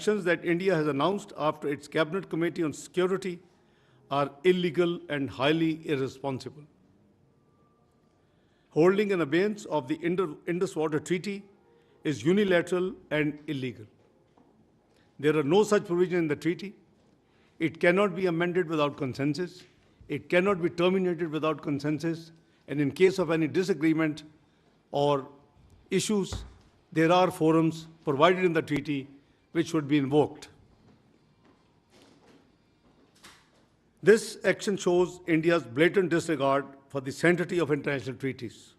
actions that India has announced after its Cabinet Committee on Security are illegal and highly irresponsible. Holding in abeyance of the Indus Water Treaty is unilateral and illegal. There are no such provisions in the treaty. It cannot be amended without consensus. It cannot be terminated without consensus. And in case of any disagreement or issues, there are forums provided in the treaty which should be invoked. This action shows India's blatant disregard for the sanctity of international treaties.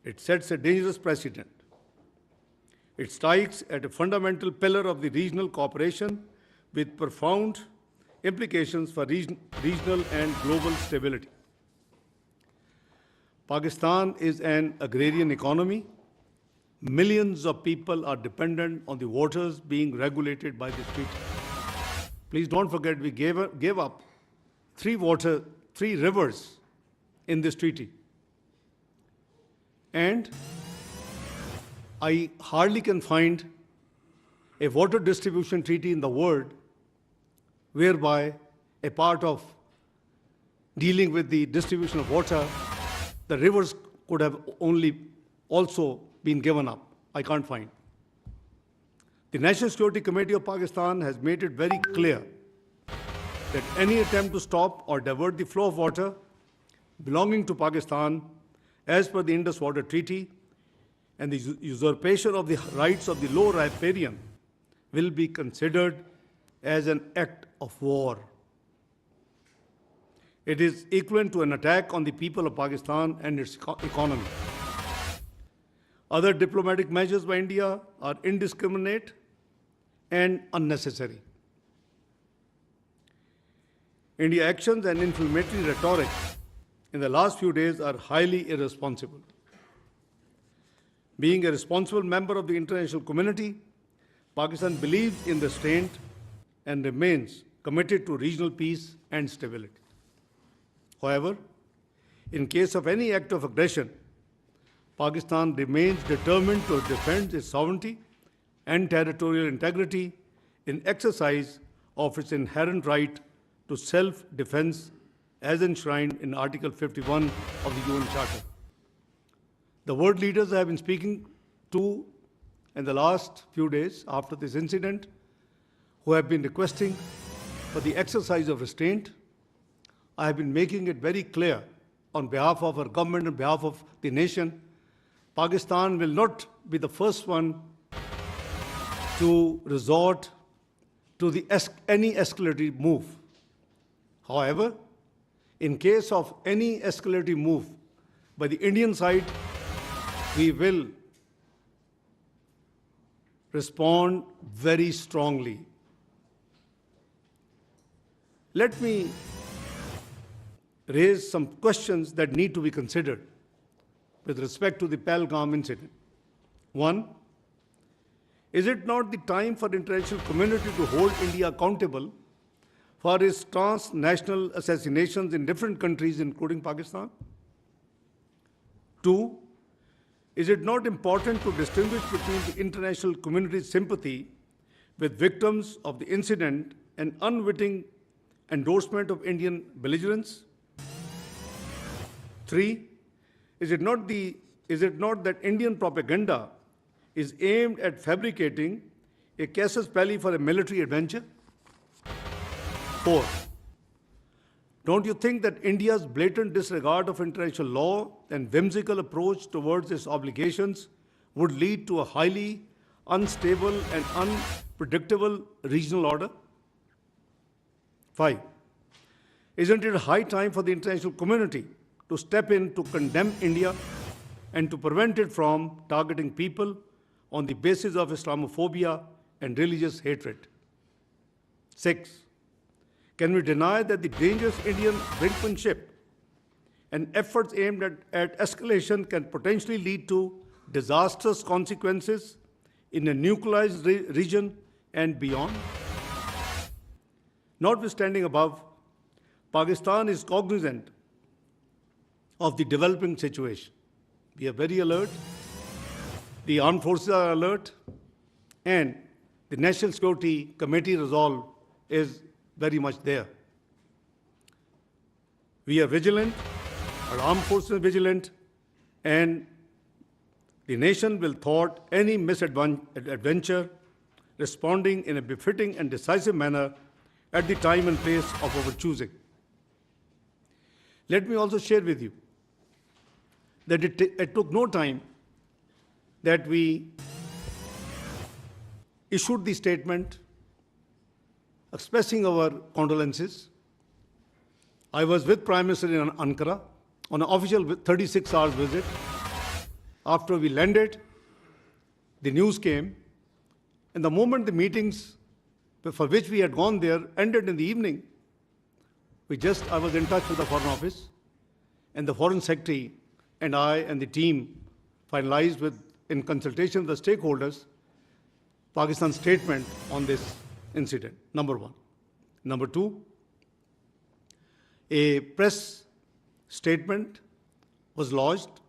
It sets a dangerous precedent. It strikes at a fundamental pillar of the regional cooperation with profound implications for regional and global stability. Pakistan is an agrarian economy. Millions of people are dependent on the waters being regulated by this treaty. Please don't forget, we gave up three rivers in this treaty. And I hardly can find a water distribution treaty in the world whereby a part of dealing with the distribution of water, the rivers could have only also been given up. I can't find. The National Security Committee of Pakistan has made it very clear that any attempt to stop or divert the flow of water belonging to Pakistan as per the Indus Water Treaty and the usurpation of the rights of the low riparian will be considered as an act of war. It is equivalent to an attack on the people of Pakistan and its economy. Other diplomatic measures by India are indiscriminate and unnecessary. India's actions and inflammatory rhetoric in the last few days are highly irresponsible. Being a responsible member of the international community, Pakistan believes in restraint and remains committed to regional peace and stability. However, in case of any act of aggression, Pakistan remains determined to defend its sovereignty and territorial integrity in exercise of its inherent right to self-defense as enshrined in Article 51 of the UN Charter. The world leaders I have been speaking to in the last few days after this incident, who have been requesting for the exercise of restraint, I have been making it very clear on behalf of our government, on behalf of the nation, Pakistan will not be the first one to resort to any escalatory move. However, in case of any escalatory move by the Indian side, we will respond very strongly. Let me raise some questions that need to be considered with respect to the Pahalgam incident. One, is it not the time for the international community to hold India accountable for its transnational assassinations in different countries, including Pakistan? Two, is it not important to distinguish between the international community's sympathy with victims of the incident and unwitting endorsement of Indian belligerence? Three, is it not that Indian propaganda is aimed at fabricating a casus belli for a military adventure? Four, don't you think that India's blatant disregard of international law and whimsical approach towards its obligations would lead to a highly unstable and unpredictable regional order? Five, isn't it high time for the international community to step in to condemn India and to prevent it from targeting people on the basis of Islamophobia and religious hatred? Six, can we deny that the dangerous Indian brinkmanship and efforts aimed at escalation can potentially lead to disastrous consequences in a nuclearized region and beyond? Notwithstanding above, Pakistan is cognizant of the developing situation. We are very alert, the armed forces are alert, and the National Security Committee resolve is very much there. We are vigilant, our armed forces are vigilant, and the nation will thwart any misadventure, responding in a befitting and decisive manner at the time and place of our choosing. Let me also share with you that it took no time that we issued the statement expressing our condolences. I was with Prime Minister in Ankara on an official 36 hours visit. After we landed, the news came, and the moment the meetings for which we had gone there ended in the evening, I was in touch with the Foreign Office, and the Foreign Secretary and I and the team finalized in consultation with the stakeholders, Pakistan's statement on this incident, number one. Number two, a press statement was lodged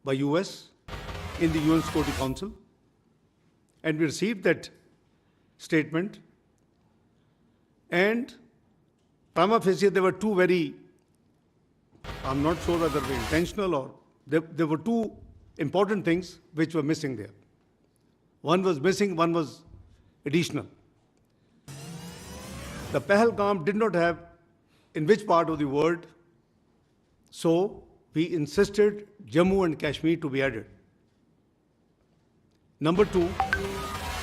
by US in the UN Security Council, and we received that statement, and prima facie there were two I'm not sure whether they were intentional or there were two important things which were missing there. One was missing, one was additional. The Pahalgam did not have in which part of the world, so we insisted Jammu and Kashmir to be added. Number two,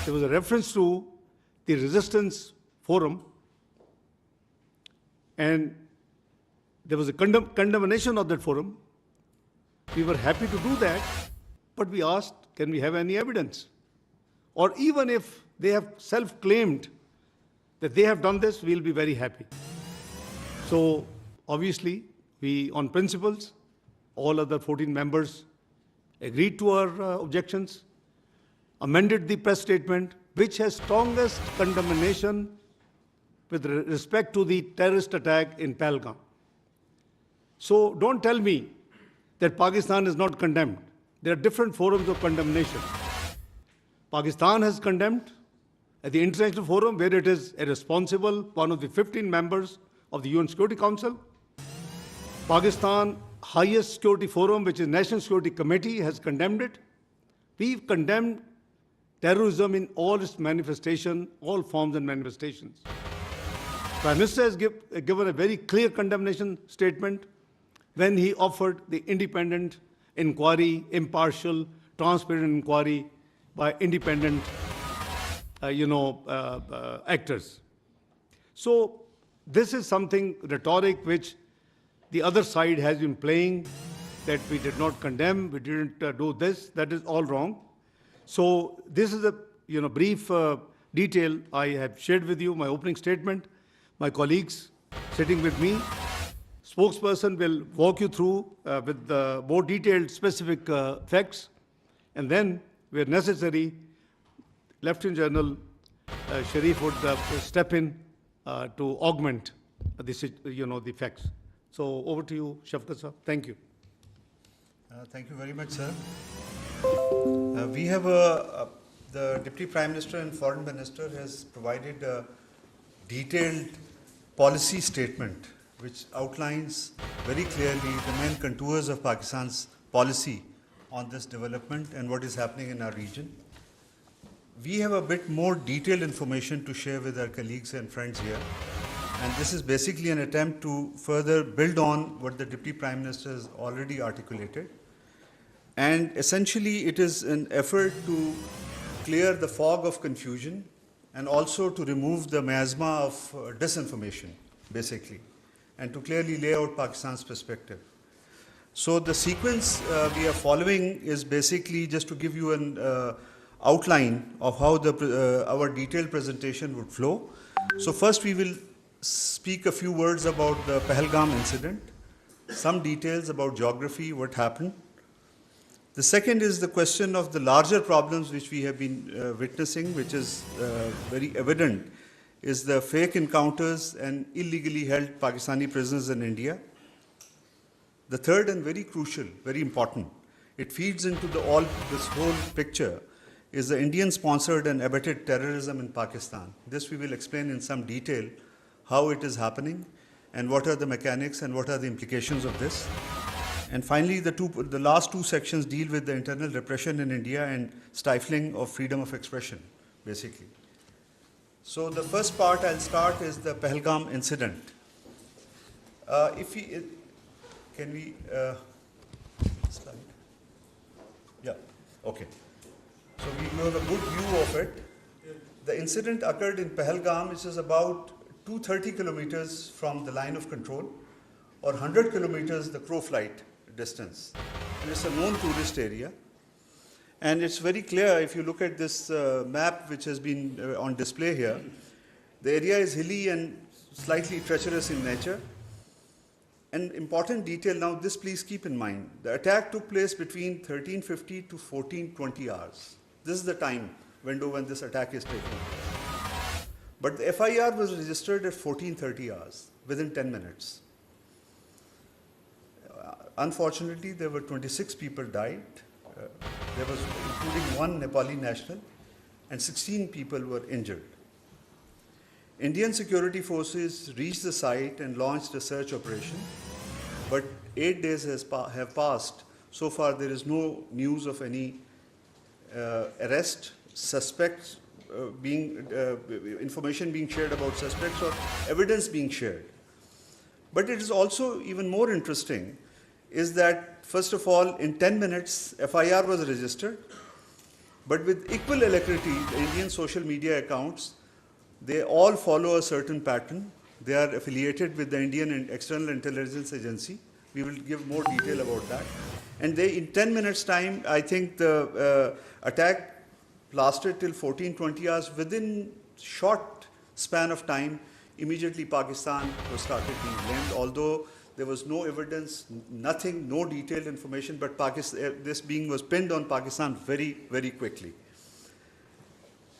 there was a reference to the resistance forum, and there was a condemnation of that forum. We were happy to do that, but we asked, can we have any evidence? Or even if they have self-claimed that they have done this, we'll be very happy. So obviously, we, on principles, all other 14 members agreed to our objections, amended the press statement, which has strongest condemnation with respect to the terrorist attack in Pahalgam. So don't tell me that Pakistan is not condemned. There are different forums of condemnation. Pakistan has condemned at the International Forum, where it is a responsible, one of the 15 members of the UN Security Council. Pakistan highest security forum, which is National Security Committee, has condemned it. We've condemned terrorism in all its manifestation, all forms and manifestations. Prime Minister has given a very clear condemnation statement when he offered the independent inquiry, impartial, transparent inquiry by independent, actors. So this is something rhetoric which the other side has been playing, that we did not condemn, we didn't do this. That is all wrong. So this is a brief detail I have shared with you, my opening statement. My colleagues sitting with me, spokesperson will walk you through with more detailed specific facts, and then where necessary, Lieutenant General Sharif would step in to augment the facts. So over to you, Shafqat sir. Thank you. Thank you very much, sir. We have the Deputy Prime Minister and Foreign Minister has provided a detailed policy statement which outlines very clearly the main contours of Pakistan's policy on this development and what is happening in our region. We have a bit more detailed information to share with our colleagues and friends here, and this is basically an attempt to further build on what the Deputy Prime Minister has already articulated. And essentially, it is an effort to clear the fog of confusion and also to remove the miasma of disinformation, basically, and to clearly lay out Pakistan's perspective. So the sequence we are following is basically just to give you an outline of how our detailed presentation would flow. So first we will speak a few words about the Pahalgam incident, some details about geography, what happened. The second is the question of the larger problems which we have been witnessing, which is very evident, is the fake encounters and illegally held Pakistani prisoners in India. The third and very crucial, very important, it feeds into this whole picture, is the Indian-sponsored and abetted terrorism in Pakistan. This we will explain in some detail how it is happening and what are the mechanics and what are the implications of this. And finally, the last two sections deal with the internal repression in India and stifling of freedom of expression, basically. So the first part I'll start is the Pahalgam incident. Can we slide? Yeah, okay. So we have a good view of it. The incident occurred in Pahalgam, which is about 230 kilometers from the line of control, or 100 kilometers the crow flight distance. And it's a known tourist area. And it's very clear if you look at this map which has been on display here. The area is hilly and slightly treacherous in nature. An important detail now, this please keep in mind. The attack took place between 1350 to 1420 hours. This is the time window when this attack is taking place. But the FIR was registered at 1430 hours, within 10 minutes. Unfortunately, there were 26 people died. There was, including one Nepali national, and 16 people were injured. Indian security forces reached the site and launched a search operation, but 8 days have passed. So far, there is no news of any arrest, suspects information being shared about suspects or evidence being shared. But it is also even more interesting is that, first of all, in 10 minutes, FIR was registered, but with equal alacrity, the Indian social media accounts, they all follow a certain pattern. They are affiliated with the Indian External Intelligence Agency. We will give more detail about that. And they, in 10 minutes time, I think the attack lasted till 1420 hours. Within short span of time, immediately Pakistan was started being blamed, although there was no evidence, nothing, no detailed information, but this being was pinned on Pakistan very, very quickly.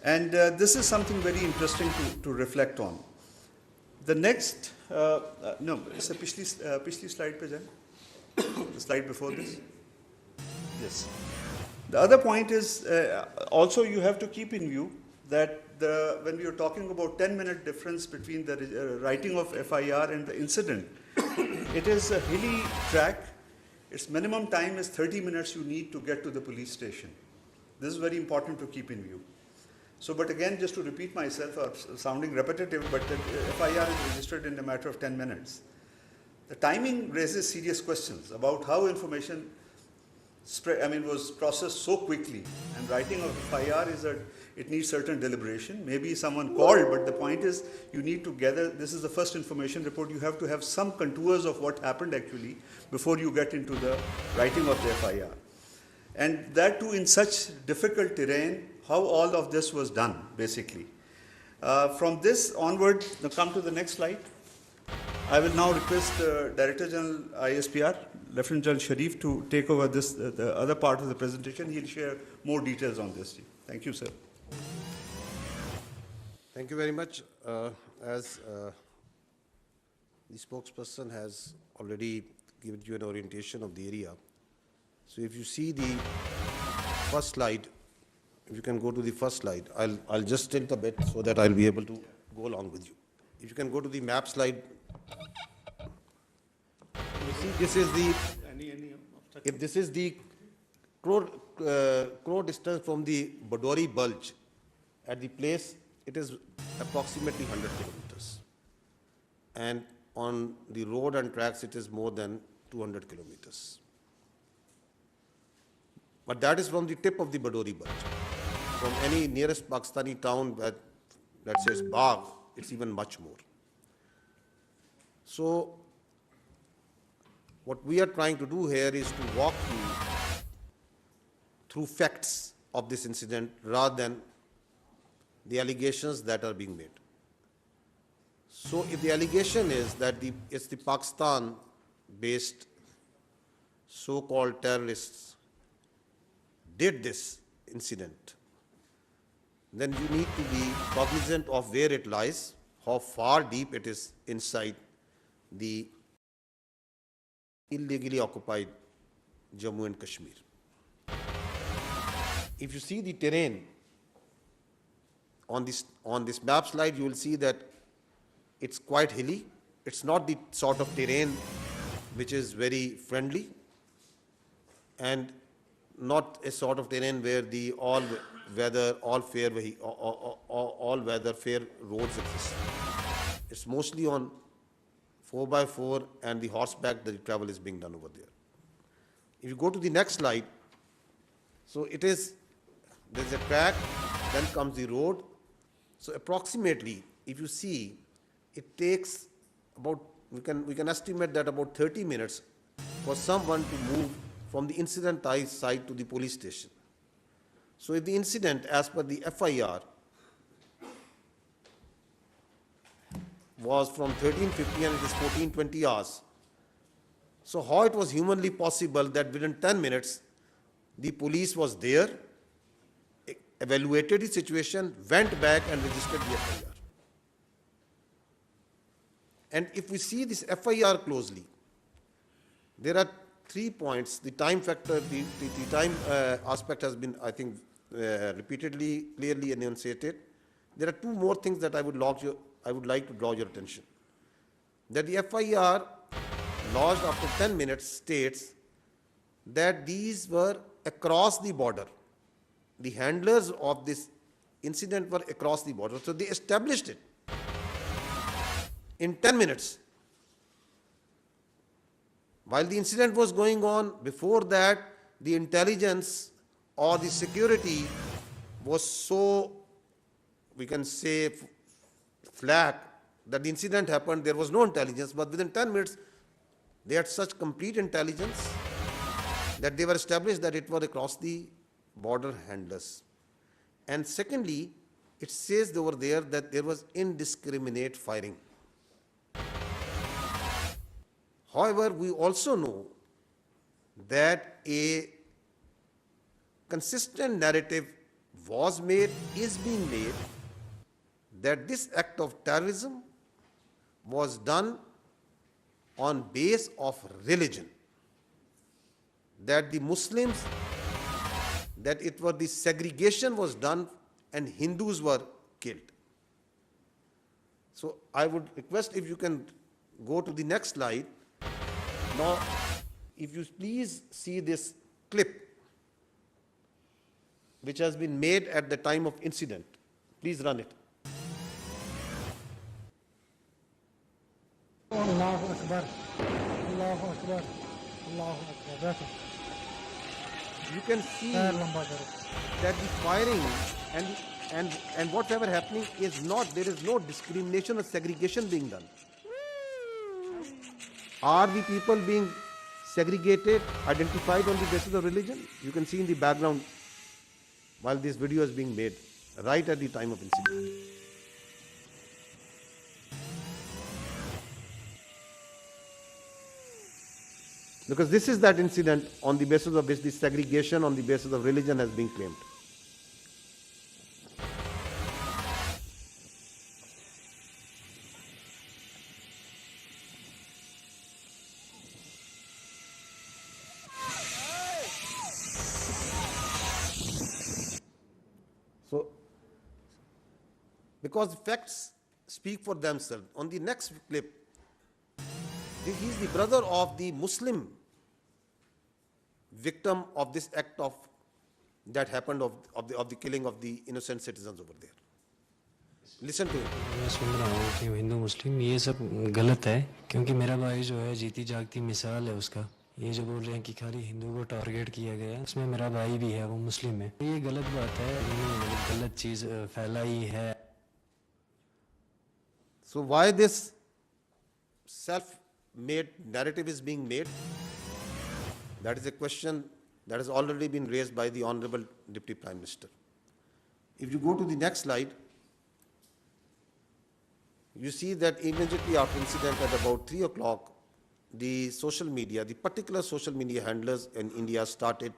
And this is something very interesting to reflect on. The next, no, it's a pichli slide pe jaye. The slide before this. Yes. The other point is also you have to keep in view that when we are talking about 10-minute difference between the writing of FIR and the incident, it is a hilly track. Its minimum time is 30 minutes you need to get to the police station. This is very important to keep in view. So, but again, just to repeat myself, sounding repetitive, but the FIR is registered in a matter of 10 minutes. The timing raises serious questions about how information was processed so quickly. And writing of FIR is that it needs certain deliberation. Maybe someone called, but the point is you need to gather, this is the first information report, you have to have some contours of what happened actually before you get into the writing of the FIR. And that too in such difficult terrain, how all of this was done, basically. From this onward, now come to the next slide. I will now request Director General ISPR, Lieutenant General Sharif, to take over this, the other part of the presentation. He'll share more details on this. Thank you, sir. Thank you very much. As the spokesperson has already given you an orientation of the area. So if you see the first slide, if you can go to the first slide, I'll just tilt a bit so that I'll be able to go along with you. If you can go to the map slide. You see, this is the, if this is the crow distance from the Badori Bulge, at the place, it is approximately 100 kilometers. And on the road and tracks, it is more than 200 kilometers. But that is from the tip of the Badori Bulge. From any nearest Pakistani town that says Bagh, it's even much more. So, what we are trying to do here is to walk you through facts of this incident rather than the allegations that are being made. So, if the allegation is that it's the Pakistan-based so-called terrorists did this incident, then you need to be cognizant of where it lies, how far deep it is inside the illegally occupied Jammu and Kashmir. if you see the terrain on this map slide, you will see that it's quite hilly. It's not the sort of terrain which is very friendly, and not a sort of terrain where the all weather fair roads exist. It's mostly on 4x4 and the horseback that the travel is being done over there. If you go to the next slide, so there's a track, then comes the road. So approximately, if you see, it takes about, we can estimate that about 30 minutes for someone to move from the incident site to the police station. So if the incident, as per the FIR, was from 13:50 and it is 14:20 hours, so how it was humanly possible that within 10 minutes, the police was there, evaluated the situation, went back and registered the FIR. And if we see this FIR closely, there are 3 points. The time factor, the time aspect has been, I think, repeatedly, clearly enunciated. There are 2 more things that I would like to draw your attention. That the FIR lodged after 10 minutes states that these were across the border. The handlers of this incident were across the border. So they established it in 10 minutes. While the incident was going on, before that, the intelligence or the security was so, we can say, flat that the incident happened, there was no intelligence, but within 10 minutes, they had such complete intelligence that they were established that it was across the border handlers. And secondly, it says over there that there was indiscriminate firing. However, we also know that a consistent narrative was made, is being made, that this act of terrorism was done on base of religion, that the Muslims, that it was the segregation was done and Hindus were killed. So I would request if you can go to the next slide. Now, if you please see this clip which has been made at the time of incident. Please run it. Allahu Akbar, Allahu Akbar, Allahu Akbar. You can see that the firing and whatever happening is not, there is no discrimination or segregation being done. Are the people being segregated, identified on the basis of religion? You can see in the background while this video is being made, right at the time of incident. Because this is that incident on the basis of which the segregation on the basis of religion has been claimed. So, because facts speak for themselves. On the next clip, he is the brother of the Muslim victim of this act of that happened of the killing of the innocent citizens over there. Listen to him. मैं सुन रहा हूँ कि हिंदू मुस्लिम ये सब गलत है, क्योंकि मेरा भाई जो है जीती जागती मिसाल है उसका. ये जो बोल रहे हैं कि खाली हिंदू को टारगेट किया गया है, उसमें मेरा भाई भी है, वो मुस्लिम है. ये गलत बात है, गलत चीज फैलाई है. So why this self-made narrative is being made? That is a question that has already been raised by the Honorable Deputy Prime Minister. If you go to the next slide, you see that immediately after incident at about 3 o'clock, the social media, the particular social media handlers in India started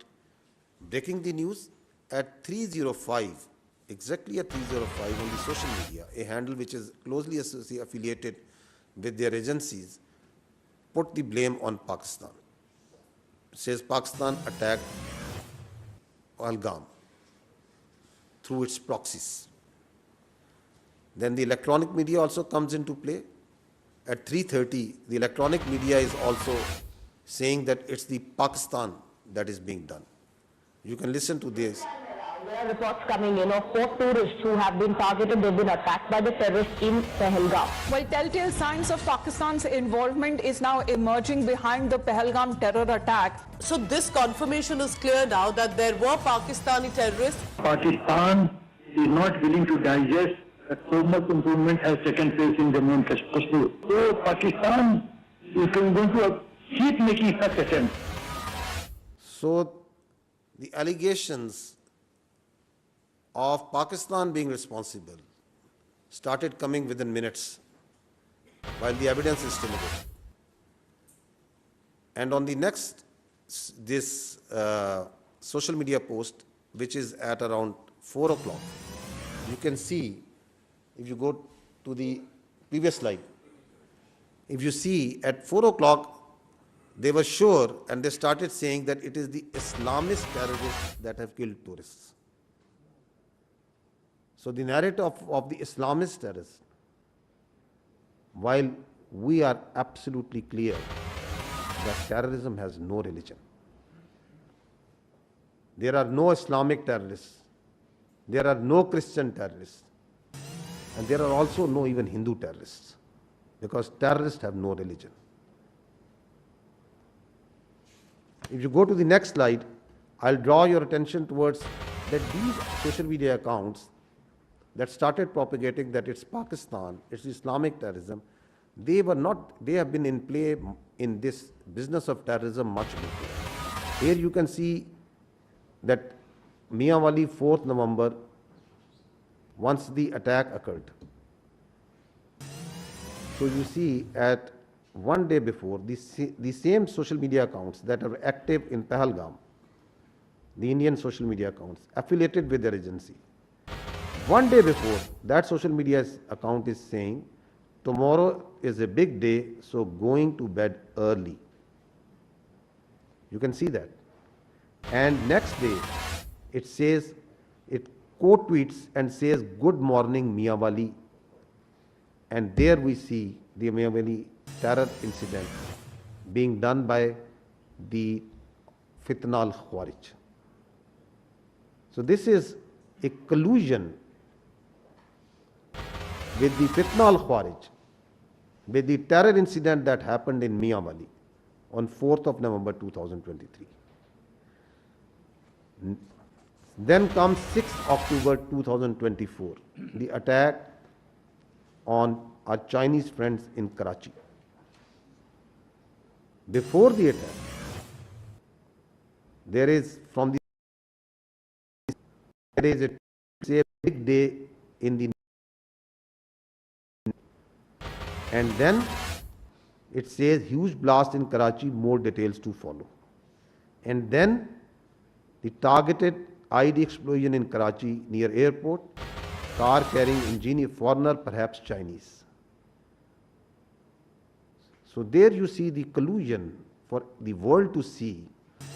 breaking the news at 3:05, exactly at 3:05 on the social media, a handle which is closely affiliated with their agencies, put the blame on Pakistan. It says Pakistan attacked Pahalgam. through its proxies. Then the electronic media also comes into play. At 3:30, the electronic media is also saying that it's the Pakistan that is being done. You can listen to this. There are reports coming in of 4 tourists who have been targeted. They've been attacked by the terrorists in Pahalgam. Well, telltale signs of Pakistan's involvement is now emerging behind the Pahalgam terror attack. So this confirmation is clear now that there were Pakistani terrorists. Pakistan is not willing to digest that so much improvement has taken place in Jammu and Kashmir. So Pakistan is going to keep making such attempts. So the allegations of Pakistan being responsible started coming within minutes, while the evidence is still available. And on the next, this social media post, which is at around 4 o'clock, you can see, if you go to the previous slide, if you see at 4 o'clock, they were sure and they started saying that it is the Islamist terrorists that have killed tourists. So the narrative of the Islamist terrorists, while we are absolutely clear that terrorism has no religion. There are no Islamic terrorists. There are no Christian terrorists. And there are also no even Hindu terrorists, because terrorists have no religion. If you go to the next slide, I'll draw your attention towards that these social media accounts that started propagating that it's Pakistan, it's Islamic terrorism, they have been in play in this business of terrorism much before. Here you can see that Mianwali 4th November, once the attack occurred. So you see at one day before, the same social media accounts that are active in Pahalgam, the Indian social media accounts affiliated with their agency, one day before, that social media account is saying, tomorrow is a big day, so going to bed early. You can see that. And next day, it says, it quote tweets and says, good morning Mianwali. And there we see the Mianwali terror incident being done by the Fitna al-Khawarij. So this is a collusion with the Fitna al-Khawarij, with the terror incident that happened in Mianwali on 4th of November 2023. Then comes 6th October 2024, the attack on our Chinese friends in Karachi. Before the attack, there is a big day in the, and then it says huge blast in Karachi, more details to follow. And then the targeted ID explosion in Karachi near airport, car carrying engineer, foreigner, perhaps Chinese. So there you see the collusion for the world to see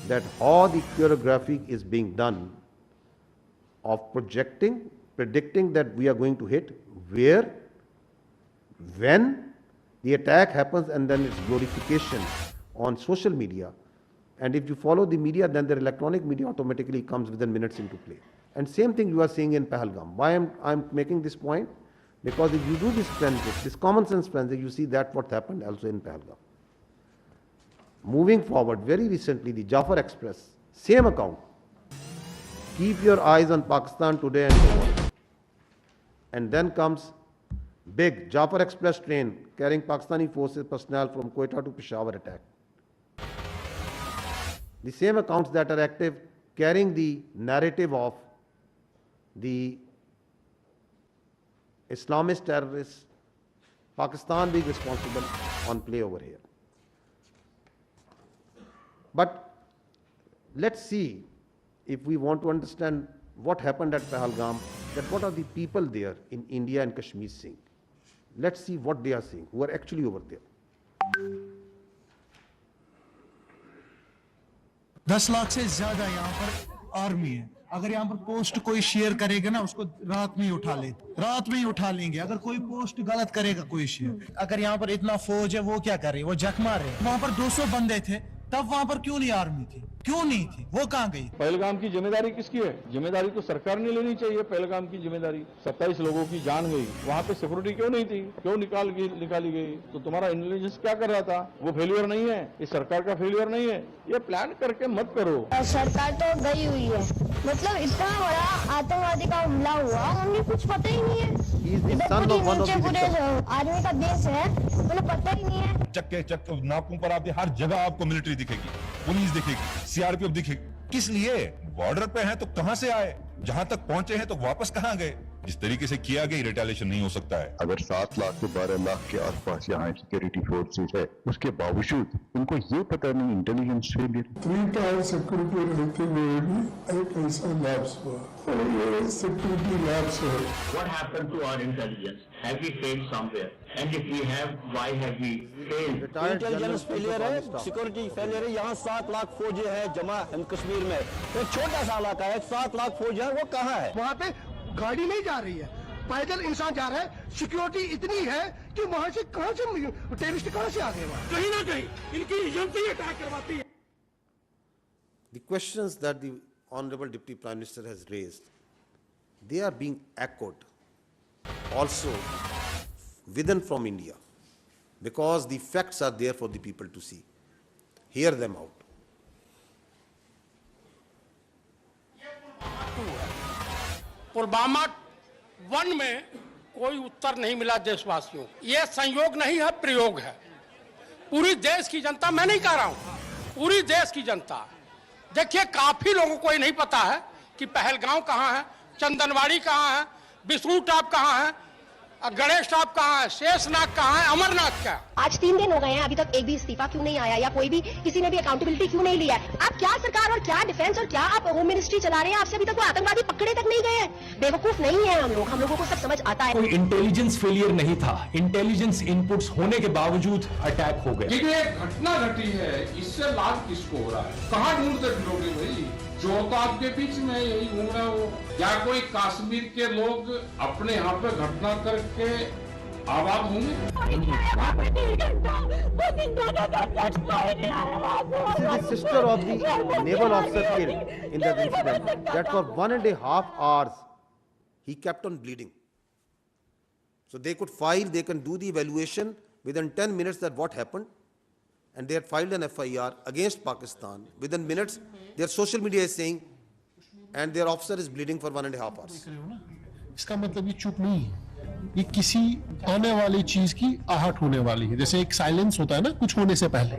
that how the choreography is being done of predicting that we are going to hit, where, when the attack happens, and then its glorification on social media. And if you follow the media, then the electronic media automatically comes within minutes into play. And same thing you are seeing in Pahalgam. Why I'm making this point? Because if you do this forensic, this common sense forensic, you see that what happened also in Pahalgam. Moving forward, very recently, the Jafar Express, same account. Keep your eyes on Pakistan today and tomorrow. And then comes big Jafar Express train carrying Pakistani forces personnel from Quetta to Peshawar attack. The same accounts that are active carrying the narrative of the Islamist terrorists, Pakistan being responsible on play over here. But let's see, if we want to understand what happened at Pahalgam, that what are the people there in India and Kashmir saying. Let's see what they are saying, who are actually over there. 10 lakh से ज्यादा यहाँ पर army है, अगर यहाँ पर post कोई share करेगा ना, उसको रात में ही उठा ले, रात में ही उठा लेंगे। अगर कोई पोस्ट गलत करेगा कोई शेयर, अगर यहाँ पर इतना फौज है, वो क्या कर रही है? वो जख मार रहे हैं। वहाँ पर 200 बंदे थे, तब वहाँ पर क्यों नहीं आर्मी थी? क्यों नहीं थी? वो कहाँ गई? पहलगाम की जिम्मेदारी किसकी है? जिम्मेदारी तो सरकार ने लेनी चाहिए। पहलगाम की जिम्मेदारी 27 लोगों की जान गई, वहाँ पे सिक्योरिटी क्यों नहीं थी? क्यों निकाली गई? तो तुम्हारा इंटेलिजेंस क्या कर रहा था? वो फेलियर नहीं है, ये सरकार का फेलियर नहीं है। ये प्लान करके मत करो। सरकार तो गई हुई है, मतलब इतना बड़ा आतंकवादी का हमला हुआ, हमें कुछ पता ही नहीं है। पूरे आर्मी का देश है, उन्हें पता ही नहीं है। चक्के नाकों पर आप हर जगह आपको मिलिट्री दिखेगी, पुलिस दिखेगी, सीआरपीएफ दिखेगी। किस लिए? बॉर्डर पे हैं तो कहां से आए? जहां तक पहुंचे हैं तो वापस कहां गए? जिस तरीके से किया गया रिटेलिएशन नहीं हो सकता है। अगर 7 लाख से 12 लाख के आसपास यहाँ सिक्योरिटी फोर्सेस है, उसके बावजूद उनको ये पता नहीं इंटेलिजेंस फेलियर। 3 टायर सिक्योरिटी रहते हुए भी एक ऐसा लैप्स हुआ, और ये सिक्योरिटी लैप्स है। What happened to our intelligence? Have we failed somewhere? And if we have, why have we failed? Intelligence failure है, सिक्योरिटी फेलियर है। यहाँ 7 लाख फौजी है जमा कश्मीर में, एक छोटा सा इलाका है, 7 लाख फौज है, वो कहाँ है? वहाँ पे गाड़ी नहीं जा रही है, पैदल इंसान जा रहा है। सिक्योरिटी इतनी है कि वहाँ से टेररिस्ट कहाँ से आ गए? कहीं ना कहीं इनकी एजेंसी अटैक करवाती है। The questions that the Honorable Deputy Prime Minister has raised, they are being echoed also within from India, because the facts are there for the people to see. Hear them out. Pulwama 1 में कोई उत्तर नहीं मिला देशवासियों। ये संयोग नहीं है, प्रयोग है। पूरी देश की जनता, मैं नहीं कह रहा हूं, पूरी देश की जनता, देखिए काफी लोगों को ये नहीं पता है कि पहलगांव कहां है, चंदनवाड़ी कहां है, विष्णु टाप कहां है, गणेश टाप कहां है, शेषनाग कहां है, अमरनाथ क्या? आज 3 दिन हो गए हैं, अभी तक एक भी इस्तीफा क्यों नहीं आया, या कोई भी किसी ने भी अकाउंटेबिलिटी क्यों नहीं लिया है? आप क्या सरकार और क्या डिफेंस और क्या आप होम मिनिस्ट्री चला रहे हैं? आपसे अभी तक वो आतंकवादी पकड़े तक नहीं गए हैं। बेवकूफ नहीं है हम लोगों को सब समझ आता है। कोई इंटेलिजेंस फेलियर नहीं था, इंटेलिजेंस इनपुट्स होने के बावजूद अटैक हो गया। ये घटना घटी है, इससे लाभ किसको हो रहा है? कहाँ ढूंढते फिरोगे भाई? जो तो आपके बीच में यही घूम रहा हो, या कोई कश्मीर के लोग अपने यहाँ पे घटना करके आबाद होंगे? This is the sister of the naval officer killed in that incident, that for 1.5 hours he kept on bleeding. So they could file, they can do the evaluation within 10 minutes that what happened, and they had filed an FIR against Pakistan. Within minutes, their social media is saying, and their officer is bleeding for 1.5 hours. इसका मतलब ये चुप नहीं है, ये किसी आने वाली चीज की आहट होने वाली है। जैसे एक साइलेंस होता है ना कुछ होने से पहले,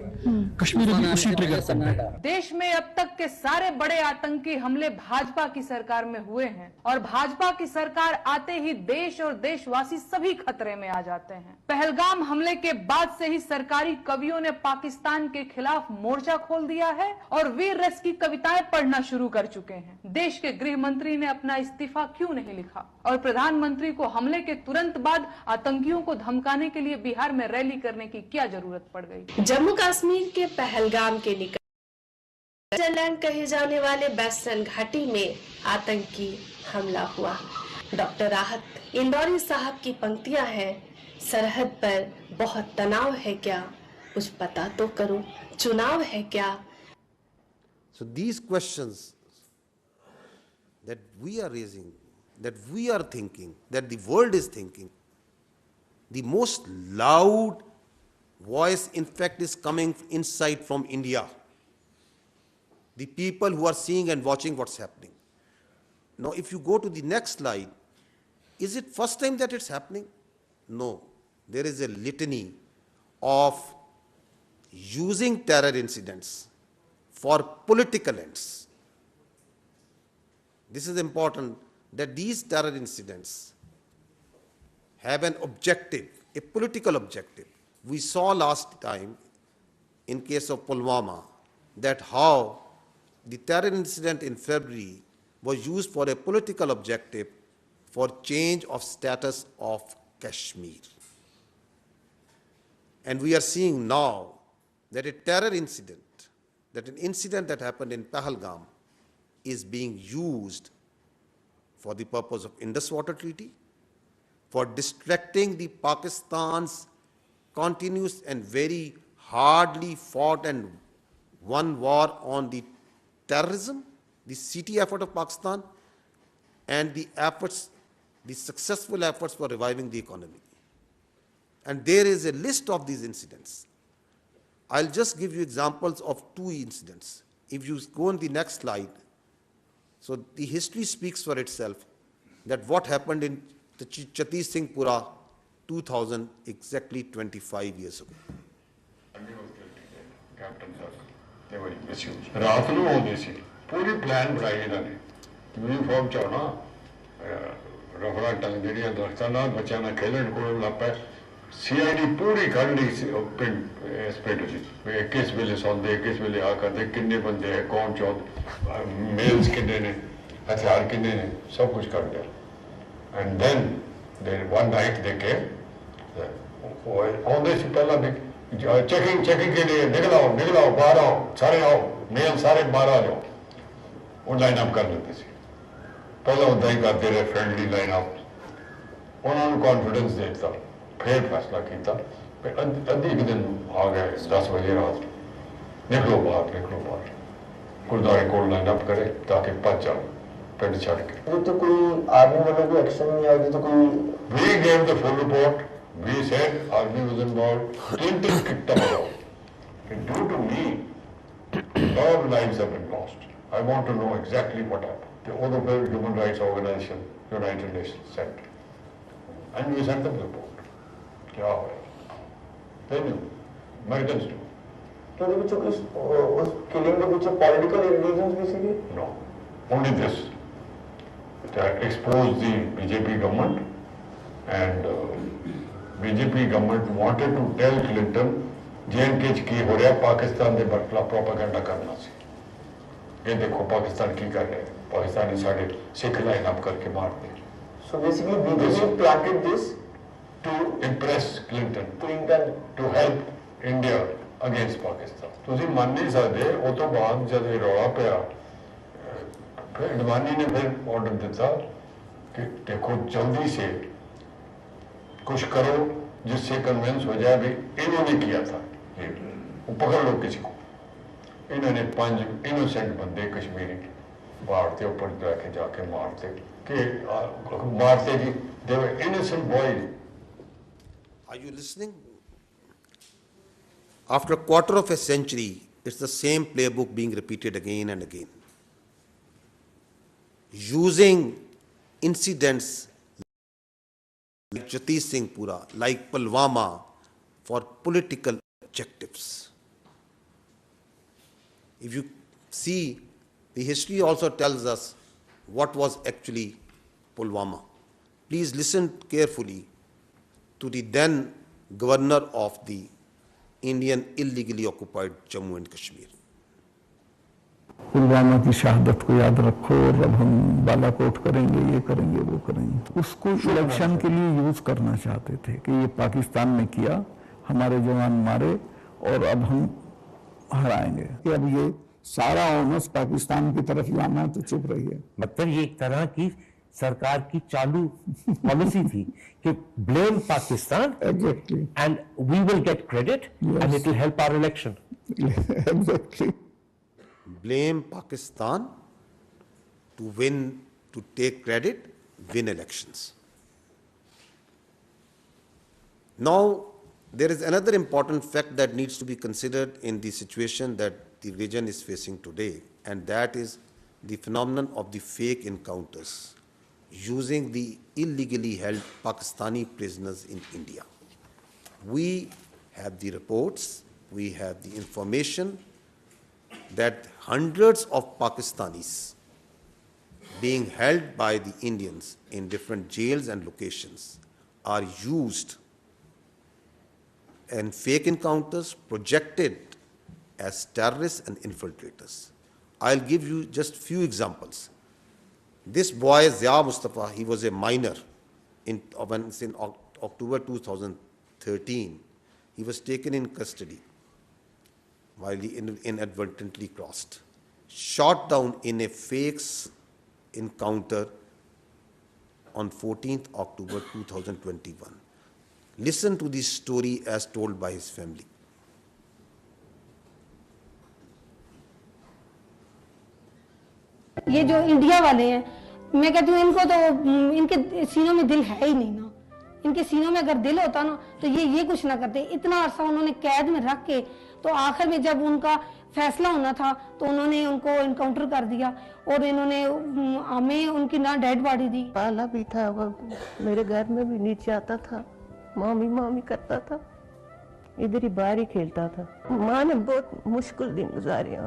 कश्मीर भी उसी ट्रिगर करता है। देश में अब तक के सारे बड़े आतंकी हमले भाजपा की सरकार में हुए हैं, और भाजपा की सरकार आते ही देश और देशवासी सभी खतरे में आ जाते हैं। पहलगाम हमले के बाद से ही सरकारी कवियों ने पाकिस्तान के खिलाफ मोर्चा खोल दिया है और वीर रस की कविताएं पढ़ना शुरू कर चुके हैं। देश के गृह मंत्री ने अपना इस्तीफा क्यों नहीं लिखा, और प्रधानमंत्री को हमले के तुरंत बाद आतंकियों को धमकाने के लिए बिहार में रैली करने की क्या जरूरत पड़ गई? जम्मू कश्मीर के पहलगाम के निकट स्विट्जरलैंड कहे जाने वाले बेस्टर्न घाटी में आतंकी हमला हुआ। डॉक्टर राहत इंदौरी साहब की पंक्तियां हैं, सरहद पर बहुत तनाव है क्या, कुछ पता तो करो, चुनाव है क्या। So these questions that we are raising, that we are thinking, that the world is thinking, the most loud voice in fact is coming inside from India. The people who are seeing and watching what's happening. Now if you go to the next slide, is it first time that it's happening? No. There is a litany of using terror incidents for political ends. This is important, that these terror incidents have an objective, a political objective. We saw last time in case of Pulwama that how the terror incident in February was used for a political objective for change of status of Kashmir. And we are seeing now that a terror incident, that an incident that happened in Pahalgam is being used for the purpose of Indus Water Treaty, for distracting the Pakistan's continuous and very hardly fought and won war on the terrorism, the CT effort of Pakistan, and the efforts, the successful efforts for reviving the economy. And there is a list of these incidents. I'll just give you examples of 2 incidents. If you go on the next slide, so the history speaks for itself, that what happened in the Chatti Singhpura 2000, exactly 25 years ago. ਰਾਤ ਨੂੰ ਆਉਂਦੇ ਸੀ ਪੂਰੀ plan ਬਣਾਈ ਇਹਨਾਂ ਨੇ uniform ਚ ਆਉਣਾ ਰਫੜਾ ਟੰਗ ਜਿਹੜੀਆਂ ਦਰਖਤਾਂ ਨਾਲ ਬੱਚਿਆਂ ਨਾਲ ਖੇਲਣ ਕੋਲ ਲੱਗ ਪਏ CID ਪੂਰੀ ਖੜ ਲਈ ਸੀ ਪਿੰਡ ਇਸ ਪਿੰਡ ਚ ਕਿਸ ਵੇਲੇ ਸੌਂਦੇ ਕਿਸ ਵੇਲੇ ਆ ਕਰਦੇ ਕਿੰਨੇ ਬੰਦੇ ਹੈ ਕੌਣ ਚੌਧ ਮੇਲਸ ਕਿੰਨੇ ਨੇ ਹਥਿਆਰ ਕਿੰਨੇ ਨੇ ਸਭ ਕੁਝ ਕਰ ਲਿਆ ਐਂਡ ਦੈਨ ਦੇਰ ਵਨ ਨਾਈਟ ਦੇ ਕੇ ਆਉਂਦੇ ਸੀ ਪਹਿਲਾਂ ਵੀ चेकिंग के लिए निकल आओ बाहर आओ सारे आओ मेल सारे बाहर आ जाओ वो लाइन अप कर लेते थे पहले उदा ही करते रहे फ्रेंडली लाइन अप उन्होंने कॉन्फिडेंस देता फिर फैसला किया अद्धी दिन आ गए 10 बजे रात निकलो बाहर गुरुद्वारे को लाइन अप करे ताकि भज जाओ पिंड छड़ के तो कोई आर्मी वालों को एक्शन नहीं आया तो कोई we gave the full report. We said army was involved. Clinton kicked them out. And due to me, all lives have been lost. I want to know exactly what happened. The other human rights organization, United Nations, sent. And we sent them the report. क्या हुआ? They knew. Americans knew. तो उस killing के पीछे political reasons भी सीखे? No. Only this. To expose the BJP government and BJP government wanted to tell Clinton J&K की हो रहा पाकिस्तान के खिलाफ प्रोपेगेंडा करना सी ये देखो पाकिस्तान की कर रहे हैं पाकिस्तानी साढ़े सिख लाइन अप करके मारते हैं so basically BJP planted this to impress Clinton to help India against Pakistan तुसी मान नहीं सकते वो तो बाद जब ये रौला पिया फिर अडवाणी ने फिर ऑर्डर दिता कि देखो जल्दी से कुछ करो जिससे कन्विंस हो जाए भी इन्होंने किया था ये वो पकड़ लो किसी को इन्होंने 5 इनोसेंट बंदे कश्मीरी बाढ़ के ऊपर जाके मारते जी they were innocent boys. Are you listening? After a quarter of a century, it's the same playbook being repeated again and again, using incidents like Chatti Singhpura, like Pulwama, for political objectives. If you see, the history also tells us what was actually Pulwama. Please listen carefully to the then governor of the Indian illegally occupied Jammu and Kashmir. Pulwama की शहादत को याद रखो और अब हम बालाकोट करेंगे ये करेंगे वो करेंगे उसको इलेक्शन के लिए यूज करना चाहते थे कि ये पाकिस्तान ने किया हमारे जवान मारे और अब हम हराएंगे कि अब ये सारा ऑनर्स पाकिस्तान की तरफ जाना है तो चुप रहिए. मतलब ये एक तरह की सरकार की चालू पॉलिसी थी कि blame Pakistan and we will get credit and it will help our election. Exactly. Blame Pakistan to win, to take credit, win elections. Now, there is another important fact that needs to be considered in the situation that the region is facing today, and that is the phenomenon of the fake encounters using the illegally held Pakistani prisoners in India. We have the reports, we have the information that hundreds of Pakistanis being held by the Indians in different jails and locations are used in fake encounters projected as terrorists and infiltrators. I'll give you just few examples. This boy, Zia Mustafa, he was a minor in October 2013. He was taken in custody while he inadvertently crossed. shot down in a fake encounter on 14th October 2021. Listen to this story as told by his family. ये जो India वाले हैं, मैं कहती हूँ इनको तो इनके सीनों में दिल है ही नहीं ना। इनके सीनों में अगर दिल होता ना तो ये कुछ ना करते। इतना अरसा उन्होंने कैद में रख के तो आखिर में जब उनका फैसला होना था तो उन्होंने उनको इनकाउंटर कर दिया और इन्होंने हमें उनकी ना डेड बॉडी दी। पाला भी था, मेरे घर में भी नीचे आता था, मामी मामी करता था, इधर ही बाहर ही खेलता था। माँ ने बहुत मुश्किल दिन गुजारे,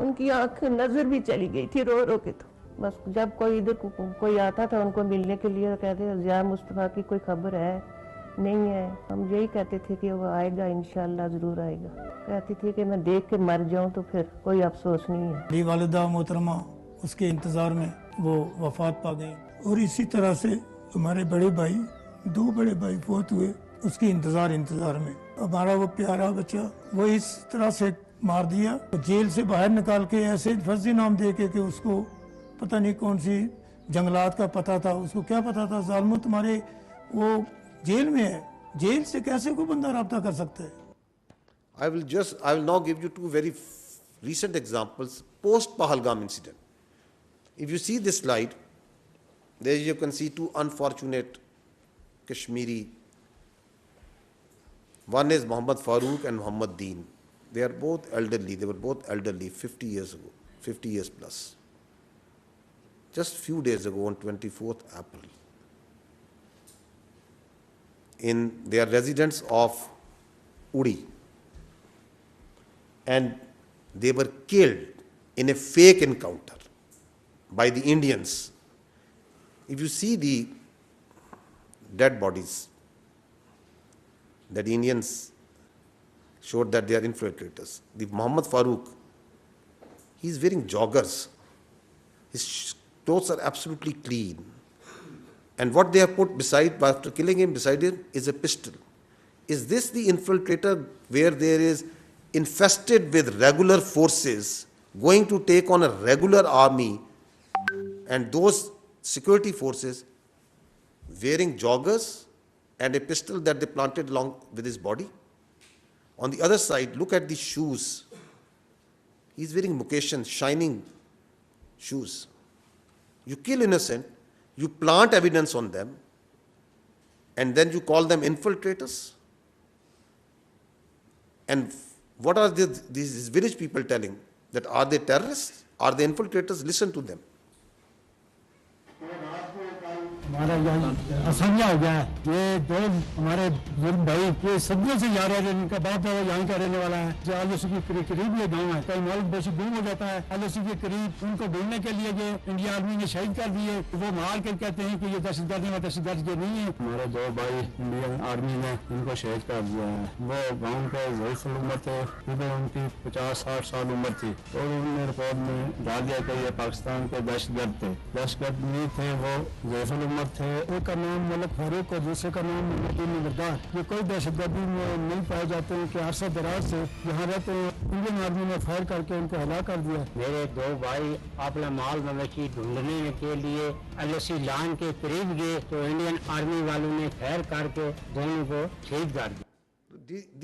उनकी आंख नजर भी चली गई थी रो रो के। तो बस जब कोई इधर कोई आता था उनको मिलने के लिए, कहते ज़िया मुस्तफ़ा की कोई खबर है नहीं है। हम यही कहते थे कि वो आएगा, इंशाल्लाह ज़रूर आएगा। कहती थी कि मैं देख के मर जाऊं तो फिर कोई अफसोस नहीं है। मेरी वालिदा मोहतरमा उसके इंतज़ार में वो वफात पा गई और इसी तरह से हमारे बड़े भाई, 2 बड़े भाई फौत हुए उसके इंतज़ार में। हमारा वो प्यारा बच्चा वो इस तरह से मार दिया, जेल से बाहर निकाल के ऐसे फर्जी नाम दे के कि उसको पता नहीं कौन सी जंगलात का पता था, उसको क्या पता था। जालिमो तुम्हारे वो जेल में है, जेल से कैसे कोई बंदा रब्ता कर सकता है। I will now give you 2 very recent examples post Pahalgam incident. If you see this slide, there you can see 2 unfortunate Kashmiri. One is Muhammad Farooq and Muhammad Deen. They are both elderly. They were both elderly 50 years ago, 50 years plus. Just few days ago on 24th April, in their residence of Uri, and they were killed in a fake encounter by the Indians. If you see the dead bodies, that the Indians showed that they are infiltrators. The Muhammad Farooq, he is wearing joggers. His clothes are absolutely clean. And what they have put beside, after killing him, beside him, is a pistol. Is this the infiltrator where there is infested with regular forces going to take on a regular army, and those security forces wearing joggers and a pistol that they planted along with his body? On the other side, look at the shoes. He's wearing Mukeshan, shining shoes. You kill innocent, you plant evidence on them, and then you call them infiltrators? And what are these village people telling? That are they terrorists? Are they infiltrators? Listen to them. हमारा यहाँ असंज्ञा हो गया है। ये 2 हमारे बुजुर्ग भाई ये सदियों से जा रहे हैं, इनका बाप दादा यहाँ का रहने वाला है। जो LoC के करीब ये गाँव है, कई मालिक बेशी गुम हो जाता है। LoC के करीब उनको ढूंढने के लिए ये इंडिया आर्मी ने शहीद कर दिए। वो मार के कहते हैं कि ये दहशतगर्द है, दहशतगर्द ये नहीं है। हमारे 2 भाई इंडियन आर्मी ने इनको शहीद कर दिया है। वो गाँव के ज़ईफ़ुल उम्र थे, उनकी 50-60 साल उम्र थी, और उन्होंने रिपोर्ट में डाल दिया कि ये पाकिस्तान के दहशतगर्द थे। दहशतगर्द नहीं थे, वो ज़ईफ़ुल उम्र थे। एक का नाम मलिक फारूक और दूसरे का नाम निगरदार। ये कोई दहशतगर्दी में नहीं पाए जाते हैं कि अरसा दराज से यहाँ रहते हैं। इंडियन आर्मी ने फायर करके उनको हलाक कर दिया। मेरे 2 भाई अपना माल मवेशी ढूंढने के लिए LoC लाइन के करीब गए तो इंडियन आर्मी वालों ने फायर करके दोनों को शहीद कर दिया।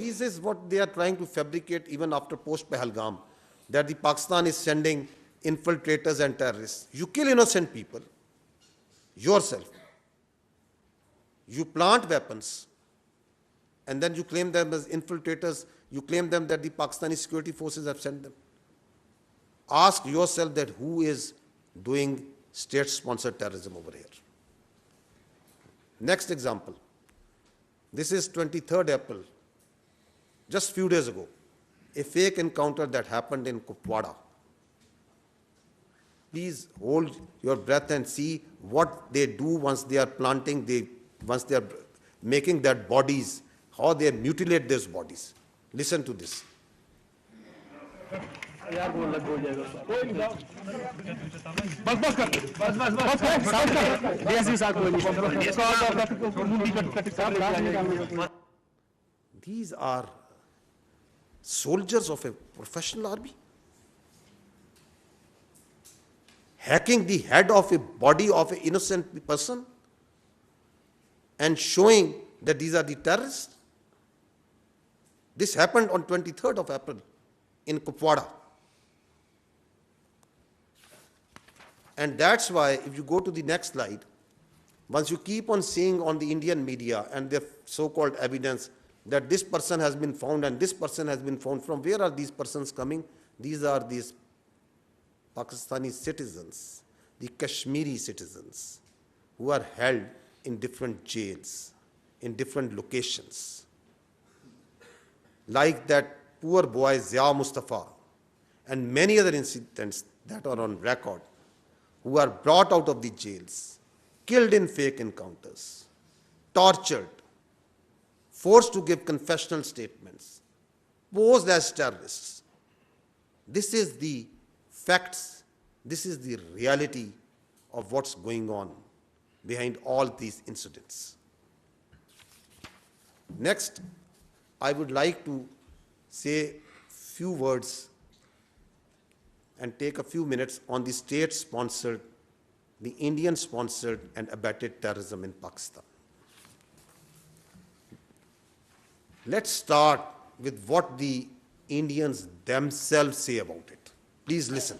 This is what they are trying to fabricate even after post Pahalgam, that the Pakistan is sending infiltrators and terrorists. You kill innocent people yourself. You plant weapons, and then you claim them as infiltrators. You claim them that the Pakistani security forces have sent them. Ask yourself that who is doing state-sponsored terrorism over here. Next example. This is 23rd April, just few days ago, a fake encounter that happened in Kupwara. Please hold your breath and see what they do once they are planting, once they are making their bodies, how they mutilate those bodies. Listen to this. These are soldiers of a professional army. hacking the head of a body of an innocent person and showing that these are the terrorists. This happened on 23rd of April in Kupwara. And that's why, if you go to the next slide, once you keep on seeing on the Indian media and their so-called evidence that this person has been found and this person has been found, from where are these persons coming? These are these Pakistani citizens, the Kashmiri citizens, who are held in different jails, in different locations. Like that poor boy Zia Mustafa and many other incidents that are on record, who are brought out of the jails, killed in fake encounters, tortured, forced to give confessional statements, posed as terrorists. This is the facts, this is the reality of what's going on behind all these incidents. Next, I would like to say few words and take a few minutes on the state-sponsored, the Indian-sponsored and abetted terrorism in Pakistan. Let's start with what the Indians themselves say about it. Please listen.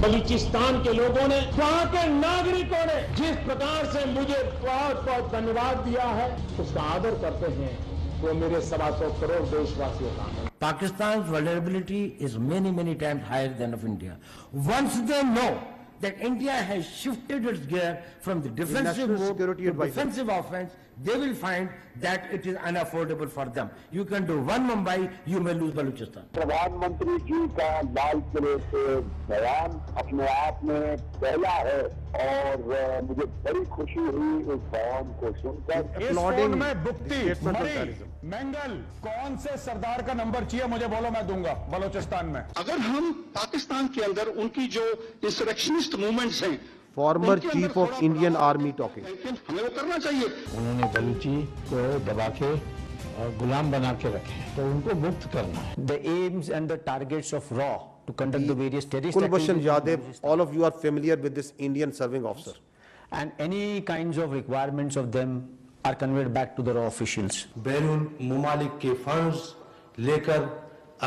Balochistan के लोगों ने, वहां के नागरिकों ने जिस प्रकार से मुझे बहुत बहुत धन्यवाद दिया है, उसका आदर करते हैं, वो मेरे 125 करोड़ देशवासियों का है. Pakistan's vulnerability is many times higher than of India. Once they know that India has shifted its gear from the defensive mode to defensive offense, they will find that it is unaffordable for them. You can do one Mumbai, you may lose Balochistan. प्रधानमंत्री जी का लाल किले से बयान अपने आप में पहला है और मुझे बड़ी खुशी हुई इस बयान को सुनकर. इस फोन में बुक्ति, मरी, मेंगल, कौन से सरदार का नंबर चाहिए मुझे बोलो, मैं दूंगा बलोचिस्तान में. अगर हम पाकिस्तान के अंदर उनकी जो इंसरेक्शनिस्ट मूवमेंट्स हैं, Former Chief of Indian Army talking. हमें वो करना चाहिए. उन्होंने बलूची को दबा के और गुलाम बना के रखे, तो उनको मुक्त करना है. The aims and the targets of RAW to conduct the various terrorist Kulbhushan activities. Yadav, all of you are familiar with this Indian serving officer. And any kinds of requirements of them are conveyed back to the RAW officials. बैरून मुमालिक के funds लेकर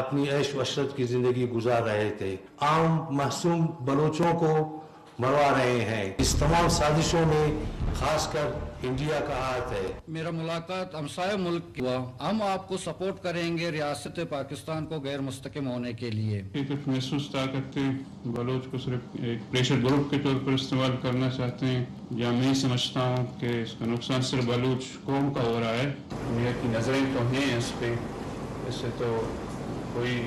अपनी ऐश वशरत की जिंदगी गुजार रहे थे. आम मासूम बलोचों को मरवा रहे हैं. इस तमाम साजिशों में खासकर इंडिया का हाथ है. मेरा मुलाकात हमसाया मुल्क की हुआ. हम आपको सपोर्ट करेंगे रियासत पाकिस्तान को गैर मुस्तकिम होने के लिए. एक महसूस ताकत बलोच को सिर्फ एक प्रेशर ग्रुप के तौर पर इस्तेमाल करना चाहते हैं, या मैं समझता हूँ कि इसका नुकसान सिर्फ बलूच कौम का हो रहा है. दुनिया की नजरें तो हैं इस पे, इससे तो कोई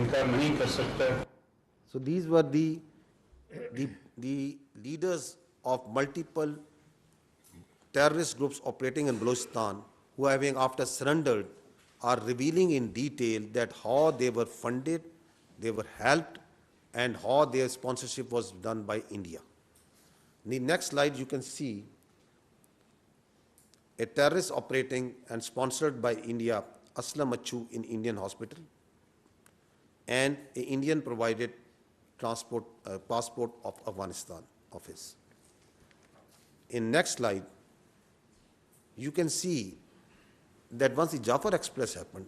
इनकार नहीं कर सकता. So these were the leaders of multiple terrorist groups operating in Balochistan, who, having after surrendered, are revealing in detail that how they were funded, they were helped, and how their sponsorship was done by India. In the next slide, you can see a terrorist operating and sponsored by India, Aslam Achu, in Indian hospital, and an Indian provided passport of Afghanistan office. In next slide, you can see that once the Jafar Express happened,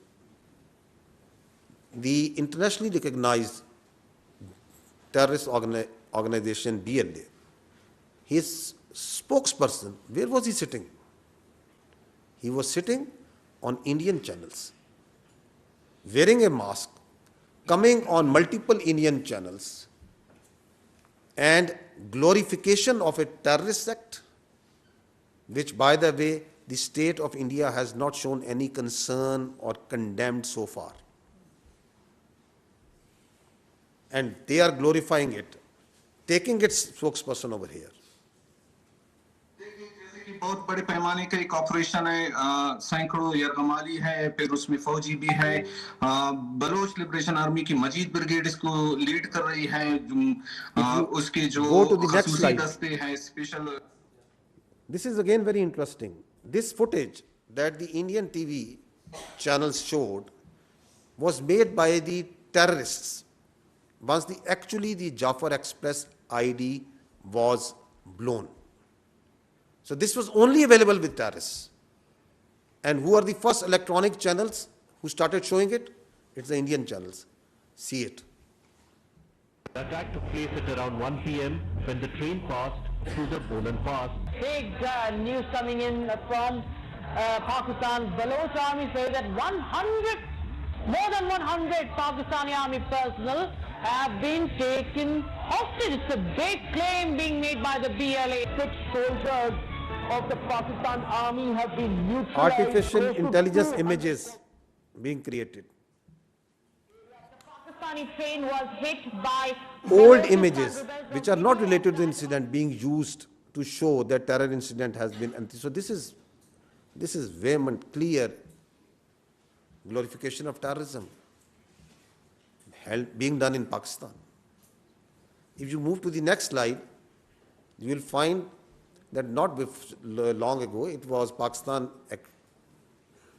the internationally recognized terrorist organization BLA, his spokesperson, where was he sitting? He was sitting on Indian channels, wearing a mask, coming on multiple Indian channels, and glorification of a terrorist act, which, by the way, the state of India has not shown any concern or condemned so far. And they are glorifying it, taking its spokesperson over here. बहुत बड़े पैमाने का एक operation है, सैकड़ों यरगमाली है, फिर उसमें फौजी भी है. बलोच लिबरेशन आर्मी की मजीद ब्रिगेड इसको लीड कर रही है. उसके जो खसूसी दस्ते हैं special. This is again very interesting. This footage that the Indian TV channels showed was made by the terrorists once the Jafar Express ID was blown. So this was only available with terrorists. And who are the first electronic channels who started showing it? It's the Indian channels. See it. The attack took place at around 1 p.m. when the train passed through the Bolan Pass. Big news coming in from Pakistan. LoC army say that more than 100 Pakistani army personnel have been taken hostage. It's a big claim being made by the BLA. 6 soldiers of the Pakistan army have been neutralized. Artificial intelligence images being created. The Pakistani train was hit by Old images which are not related to the incident being used to show that terror incident has been. So this is vehement, clear glorification of terrorism being done in Pakistan. If you move to the next slide, you will find that not long ago, it was Pakistan,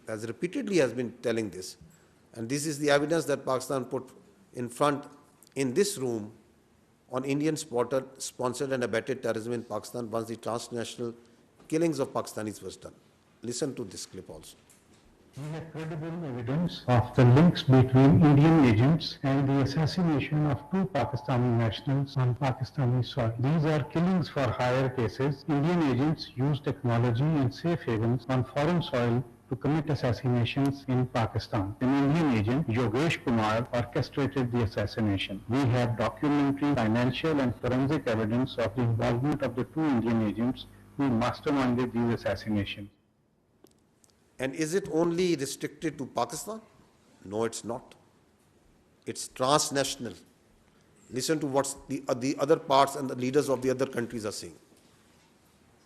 as repeatedly has been telling this, and this is the evidence that Pakistan put in front in this room on Indian sponsored and abetted terrorism in Pakistan once the transnational killings of Pakistanis was done. Listen to this clip also. We have credible evidence of the links between Indian agents and the assassination of 2 Pakistani nationals on Pakistani soil. These are killings for hire cases. Indian agents use technology and safe havens on foreign soil to commit assassinations in Pakistan. An Indian agent, Yogesh Kumar, orchestrated the assassination. We have documentary, financial and forensic evidence of the involvement of the 2 Indian agents who masterminded these assassinations. And is it only restricted to Pakistan? No, it's not. It's transnational. Listen to what the other parts and the leaders of the other countries are saying.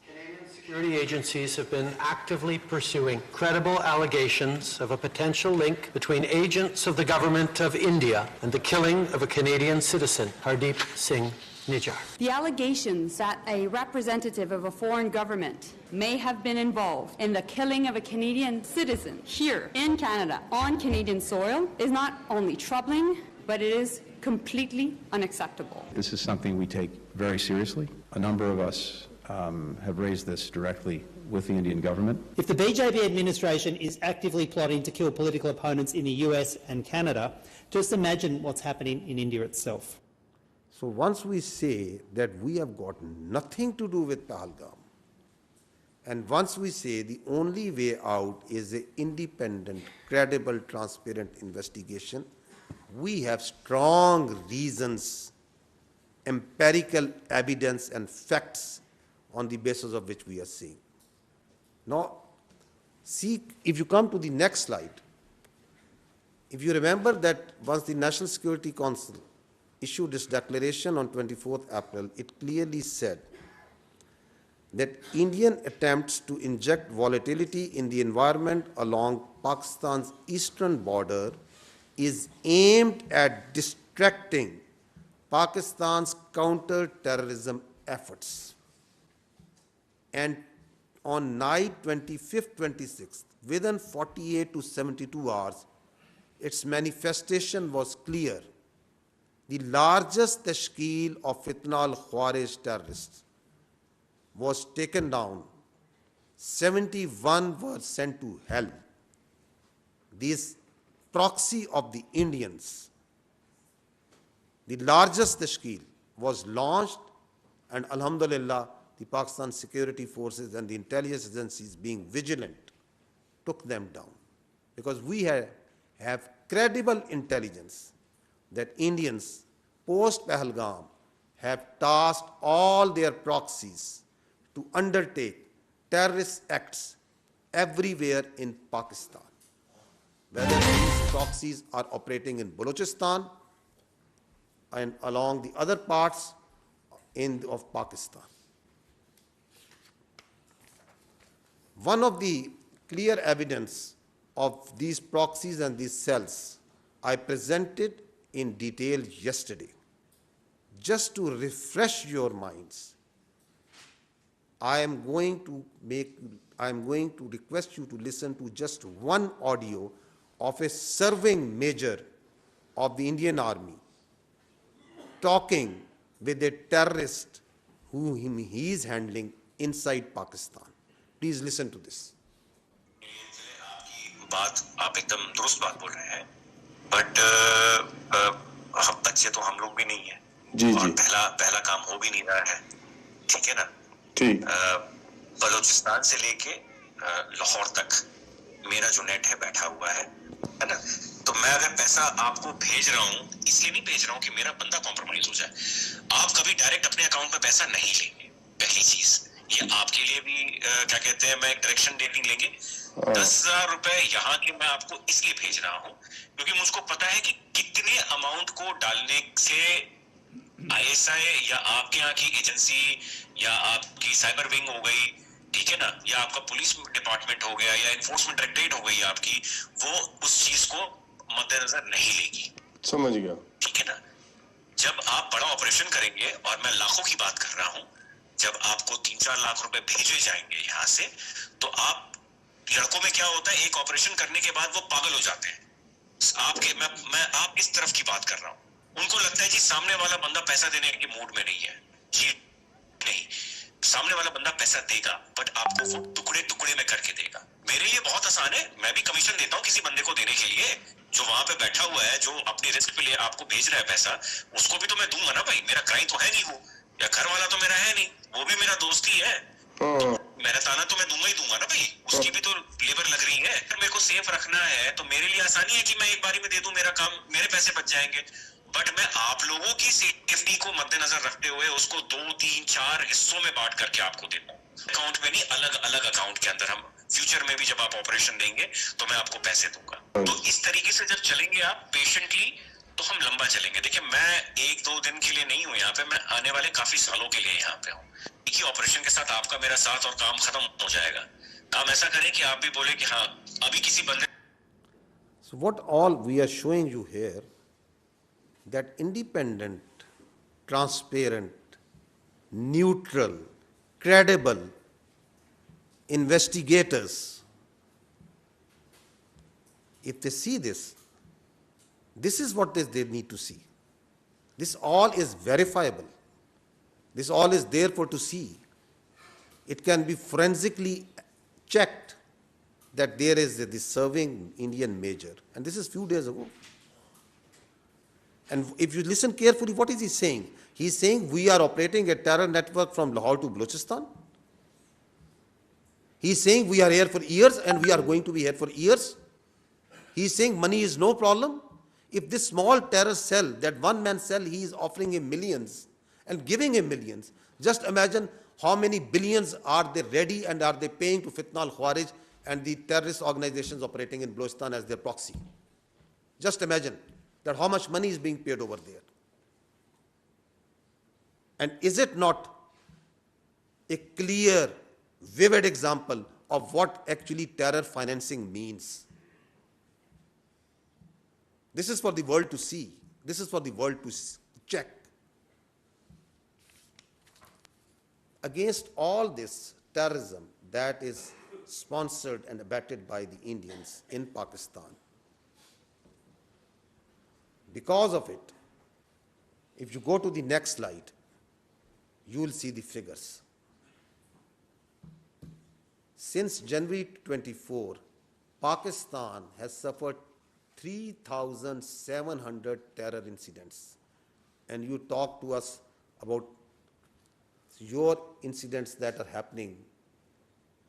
Canadian security agencies have been actively pursuing credible allegations of a potential link between agents of the government of India and the killing of a Canadian citizen, Hardeep Singh Nijjar. The allegations that a representative of a foreign government may have been involved in the killing of a Canadian citizen here in Canada on Canadian soil is not only troubling, but it is completely unacceptable. This is something we take very seriously. A number of us have raised this directly with the Indian government. If the BJP administration is actively plotting to kill political opponents in the US and Canada, just imagine what's happening in India itself. So once we say that we have got nothing to do with Pahalgam, and once we say the only way out is an independent, credible, transparent investigation, we have strong reasons, empirical evidence and facts on the basis of which we are saying. Now, see, if you come to the next slide, if you remember that once the National Security Council issued its declaration on 24th April, it clearly said that Indian attempts to inject volatility in the environment along Pakistan's eastern border is aimed at distracting Pakistan's counter-terrorism efforts. And on night 25th, 26th, within 48 to 72 hours, its manifestation was clear. The largest tashkeel of fitna al-Khawarij terrorists was taken down. 71 were sent to hell. This proxy of the Indians, the largest tashkeel, was launched, and alhamdulillah, the Pakistan security forces and the intelligence agencies, being vigilant, took them down. Because we have credible intelligence that Indians, post-Pahalgam, have tasked all their proxies to undertake terrorist acts everywhere in Pakistan. Whether these proxies are operating in Balochistan and along the other parts of Pakistan. One of the clear evidence of these proxies and these cells I presented in detail yesterday. Just to refresh your minds, I am going to request you to listen to just one audio of a serving major of the Indian Army talking with a terrorist who he is handling inside Pakistan. Please listen to this. बात आप एकदम दुरुस्त बात बोल रहे हैं, but हम बच्चे तो हम लोग भी नहीं है जी, और पहला काम हो भी नहीं रहा है, ठीक है ना? ठीक। बलूचिस्तान से लेके लाहौर तक मेरा जो नेट है बैठा हुआ है ना? तो मैं अगर पैसा आपको भेज रहा हूँ, इसलिए नहीं भेज रहा हूँ कि मेरा बंदा कॉम्प्रोमाइज हो जाए। आप कभी डायरेक्ट अपने अकाउंट में पैसा नहीं लेंगे, पहली चीज। ये आपके लिए भी क्या कहते हैं, मैं एक डायरेक्शन डेटिंग लेंगे। 10,000 रुपए यहाँ के मैं आपको इसलिए भेज रहा हूँ क्योंकि मुझको पता है कि कितने अमाउंट को डालने से ISI या आपके यहाँ की एजेंसी या आपकी साइबर विंग हो गई, ठीक है ना, या आपका पुलिस डिपार्टमेंट हो गया या एनफोर्समेंट डायरेक्टरेट हो गई आपकी, वो उस चीज को मद्देनजर नहीं लेगी। समझ गया, ठीक है ना? जब आप बड़ा ऑपरेशन करेंगे, और मैं लाखों की बात कर रहा हूँ, जब आपको 3-4 लाख रुपए भेजे जाएंगे यहाँ से, तो आप लड़कों में क्या होता है, एक ऑपरेशन करने के बाद वो पागल हो जाते हैं। आपके मैं आप इस तरफ की बात कर रहा हूँ। उनको लगता है जी सामने वाला बंदा पैसा देने के मूड में नहीं है। जी नहीं, सामने वाला बंदा पैसा देगा, बट आपको वो टुकड़े टुकड़े में करके देगा। मेरे लिए बहुत आसान है, मैं भी कमीशन देता हूँ किसी बंदे को देने के लिए, जो वहां पे बैठा हुआ है, जो अपनी रिस्क पे लिए आपको भेज रहा है पैसा, उसको भी तो मैं दूंगा ना भाई। मेरा क्लाइंट तो है नहीं वो, या घर वाला तो मेरा है नहीं, वो भी मेरा दोस्त ही है। मेरा ताना तो मैं दूंगा ही दूंगा ना भाई, उसकी भी तो लेबर लग रही है। अगर मेरे को सेफ रखना है तो मेरे लिए आसानी है कि मैं एक बारी में दे दूं, मेरा काम, मेरे पैसे बच जाएंगे। बट मैं आप लोगों की सेफ्टी को मद्देनजर रखते हुए उसको 2-3-4 हिस्सों में बांट करके आपको देता हूँ, अकाउंट में नहीं, अलग अलग अकाउंट के अंदर। हम फ्यूचर में भी जब आप ऑपरेशन देंगे तो मैं आपको पैसे दूंगा। तो इस तरीके से जब चलेंगे आप पेशेंटली, तो हम लंबा चलेंगे। देखिए, मैं 1-2 दिन के लिए नहीं हूँ यहाँ पे, मैं आने वाले काफी सालों के लिए यहाँ पे हूँ। एक ही ऑपरेशन के साथ आपका मेरा साथ और काम खत्म हो जाएगा। काम ऐसा करें कि आप भी बोले कि हाँ, अभी किसी बंदे। So what all we are showing you here, that independent, transparent, neutral, credible investigators, if they see this, this is what they need to see. This all is verifiable. This all is there for to see. It can be forensically checked that there is this serving Indian major, and this is few days ago. And if you listen carefully, what is he saying? He is saying we are operating a terror network from Lahore to Balochistan. He is saying we are here for years and we are going to be here for years. He is saying money is no problem. If this small terror cell, that one man cell, he is offering him millions and giving him millions. Just imagine how many billions are they ready and are they paying to Fitna al-Khawarij and the terrorist organizations operating in Balochistan as their proxy. Just imagine that how much money is being paid over there. And is it not a clear, vivid example of what actually terror financing means? This is for the world to see. This is for the world to check. Against all this terrorism that is sponsored and abetted by the Indians in Pakistan, because of it, if you go to the next slide, you will see the figures. Since January 24, Pakistan has suffered 3,700 terror incidents. And you talk to us about your incidents that are happening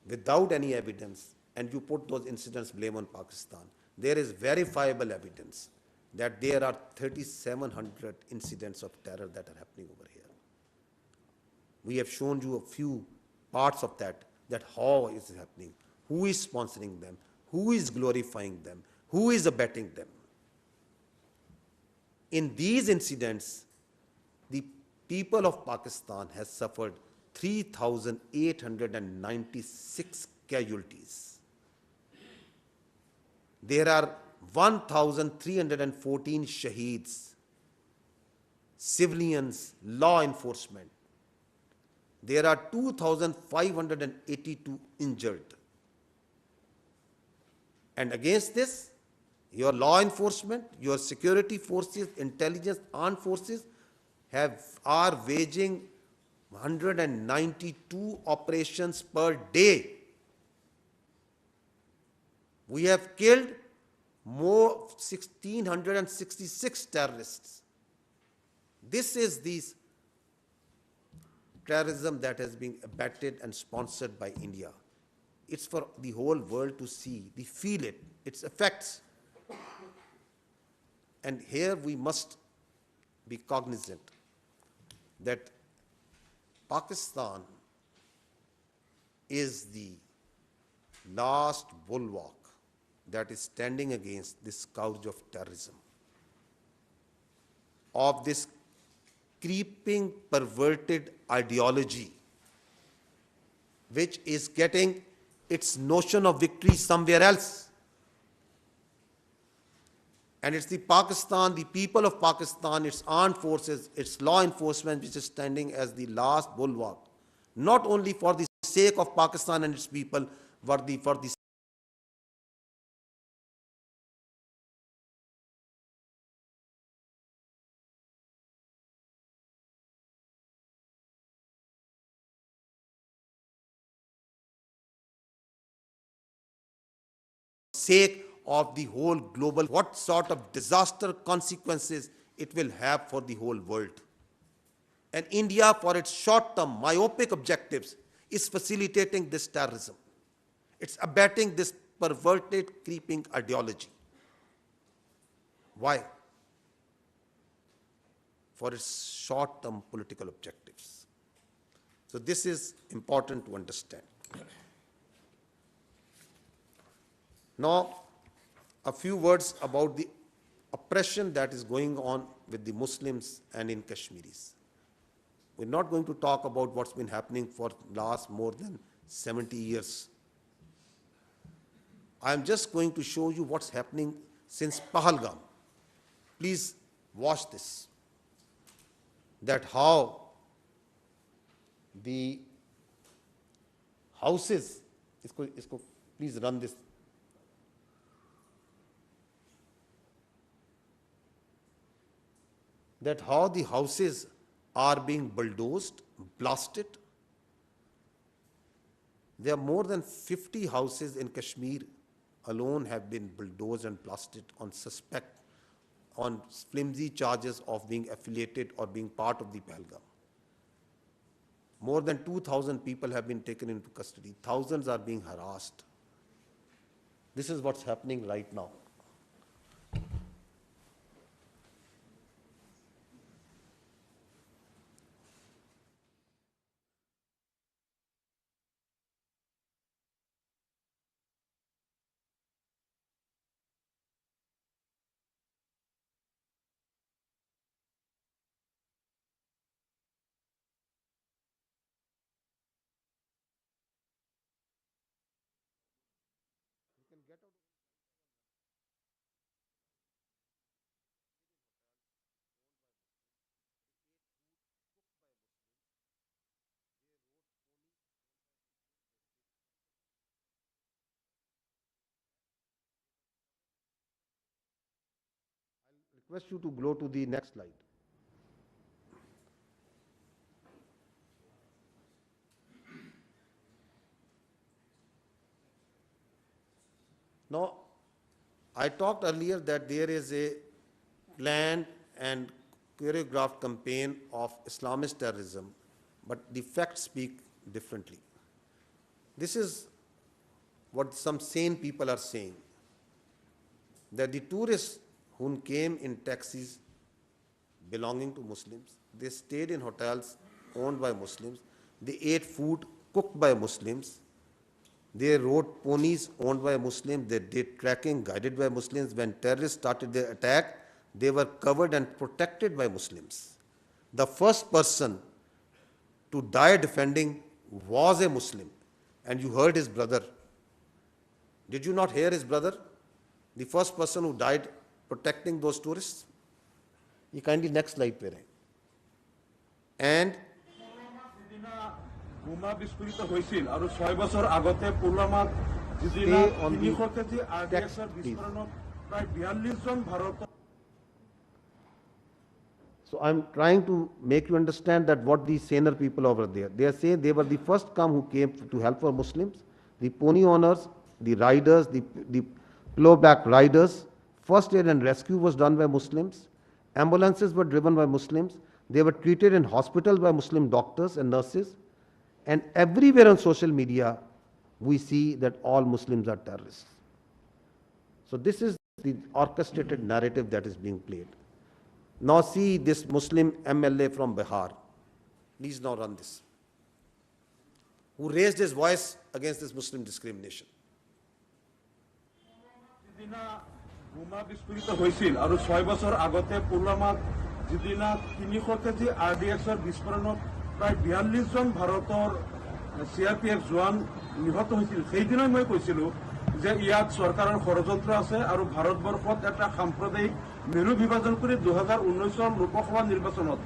without any evidence, and you put those incidents blame on Pakistan. There is verifiable evidence that there are 3,700 incidents of terror that are happening over here. We have shown you a few parts of that how is it happening, who is sponsoring them, who is glorifying them, who is abetting them. In these incidents, the people of Pakistan has suffered 3,896 casualties. There are 1,314 shaheeds, civilians, law enforcement. There are 2,582 injured. And against this, your law enforcement, your security forces, intelligence, armed forces are waging 192 operations per day. We have killed more 1,666 terrorists. This is the terrorism that has been abetted and sponsored by India. It's for the whole world to see, they feel it, its effects. And here we must be cognizant that Pakistan is the last bulwark that is standing against this scourge of terrorism, of this creeping, perverted ideology, which is getting its notion of victory somewhere else. And it's the Pakistan, the people of Pakistan, its armed forces, its law enforcement, which is standing as the last bulwark, not only for the sake of Pakistan and its people, but for the sake of the whole global, what sort of disaster consequences it will have for the whole world. And India, for its short-term myopic objectives, is facilitating this terrorism. It's abetting this perverted, creeping ideology. Why? For its short-term political objectives. So this is important to understand. Now, a few words about the oppression that is going on with the Muslims and in Kashmiris. We're not going to talk about what's been happening for last more than 70 years. I'm just going to show you what's happening since Pahalgam. Please watch this. That how the houses, please run this. That how the houses are being bulldozed, blasted. There are more than 50 houses in Kashmir alone have been bulldozed and blasted on flimsy charges of being affiliated or being part of the Pahalgam. More than 2,000 people have been taken into custody. Thousands are being harassed. This is what's happening right now. Request you to go to the next slide. Now, I talked earlier that there is a planned and choreographed campaign of Islamist terrorism, but the facts speak differently. This is what some sane people are saying, that the tourists who came in taxis belonging to Muslims, they stayed in hotels owned by Muslims, they ate food cooked by Muslims, they rode ponies owned by Muslims, they did trekking guided by Muslims. When terrorists started their attack, they were covered and protected by Muslims. The first person to die defending was a Muslim, and you heard his brother. Did you not hear his brother? The first person who died protecting those tourists. You kindly next slide pe rahe. And বোমা বিস্ফোরিত হয়েছিল আর 6 বছর আগতে পুলওয়ামাত যেদিনা 300 KG আরডিএক্সের বিস্ফোরণত প্রায় 42 জন Bharat So I'm trying to make you understand that what these saner people over there, they are saying they were the first come who came to help for Muslims, the pony owners, the riders, the pillowback riders. First aid and rescue was done by Muslims. Ambulances were driven by Muslims. They were treated in hospitals by Muslim doctors and nurses. And everywhere on social media, we see that all Muslims are terrorists. So this is the orchestrated narrative that is being played. Now see this Muslim MLA from Bihar. Please now run this. Who raised his voice against this Muslim discrimination. বোমা বিস্ফোরিত হৈছিল আৰু 6 বছৰ আগতে পুলৱামাত যিদিনা 300 KG আৰডিএক্সৰ বিস্ফোৰণত প্ৰায় 42 জন ভাৰতৰ সিআৰপিএফ জোৱান নিহত হৈছিল সেইদিনাই মই কৈছিলো যে ইয়াত চৰকাৰৰ ষড়যন্ত্ৰ আছে আৰু ভাৰতবৰ্ষত এটা সাম্প্ৰদায়িক মেৰু বিভাজন কৰি 2019 লোকসভা নিৰ্বাচনত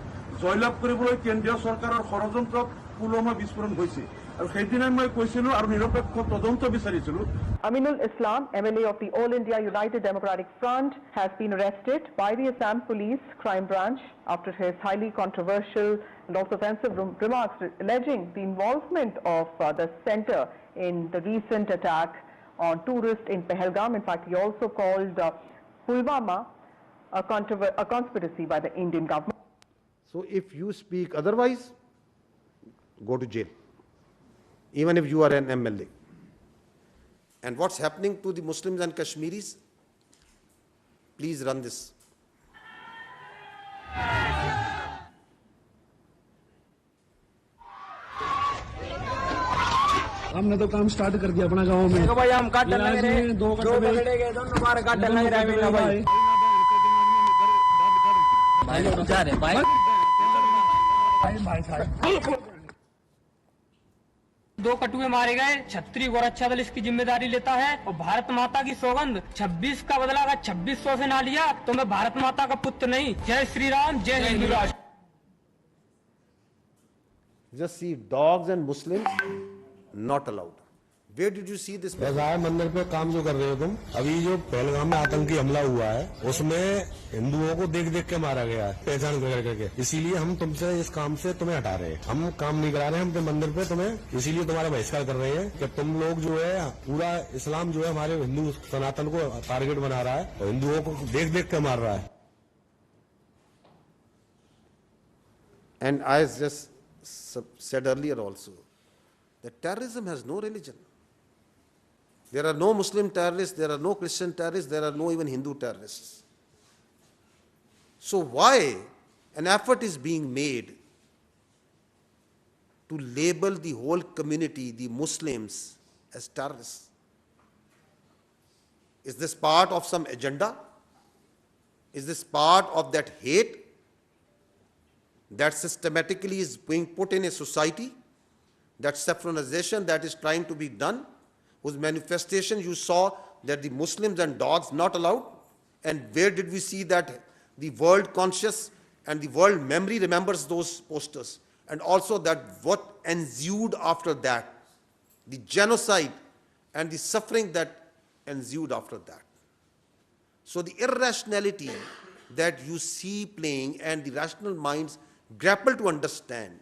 জয়লাভ কৰিবলৈ কেন্দ্ৰীয় চৰকাৰৰ ষড়যন্ত্ৰত পুলৱামা বিস্ফোৰণ হৈছে আৰু সেইদিনাই মই কৈছিলো আৰু নিৰপেক্ষ তদন্ত বিচাৰিছিলো Aminul Islam, MLA of the All India United Democratic Front, has been arrested by the Assam Police Crime Branch after his highly controversial and also offensive remarks alleging the involvement of the centre in the recent attack on tourists in Pahalgam. In fact, he also called Pulwama a conspiracy by the Indian government. So if you speak otherwise, go to jail, even if you are an MLA. And what's happening to the Muslims and Kashmiris? Please run this. हमने तो काम start कर दिया अपना गांव में भाई हम काट लगे रे दो पकड़े गए दोनों बार काट लगे रे भाई भाई लोग जा रहे भाई भाई साहब 2 कटुए मारे गए, छत्री गोरक्षा दल इसकी जिम्मेदारी लेता है और भारत माता की सौगंध 26 का बदला अगर 2600 से ना लिया तो मैं भारत माता का पुत्र नहीं। जय श्री राम, जय हिंदू राष्ट्र। Just see dogs and Muslims not allowed. Where did you see this? राय मंदिर पे काम जो कर रहे हो तुम, अभी जो पहलगाम में आतंकी हमला हुआ है उसमें हिंदुओं को देख देख के मारा गया है, पहचान करके, इसीलिए हम तुमसे इस काम से तुम्हें हटा रहे हैं। हम काम नहीं करा रहे हैं, हम मंदिर पे तुम्हें इसीलिए तुम्हारा बहिष्कार कर रहे हैं कि तुम लोग जो है पूरा इस्लाम जो है हमारे हिंदू सनातन को टारगेट बना रहा है और हिंदुओं को देख देख के मार रहा है। And I just said earlier also that terrorism has no religion. There are no Muslim terrorists, there are no Christian terrorists, there are no even Hindu terrorists. So why an effort is being made to label the whole community, the Muslims, as terrorists? Is this part of some agenda? Is this part of that hate that systematically is being put in a society, that saffronization that is trying to be done, whose manifestation you saw that the Muslims and dogs not allowed? And where did we see that the world conscious and the world memory remembers those posters? And also that what ensued after that, the genocide and the suffering that ensued after that. So the irrationality that you see playing and the rational minds grapple to understand,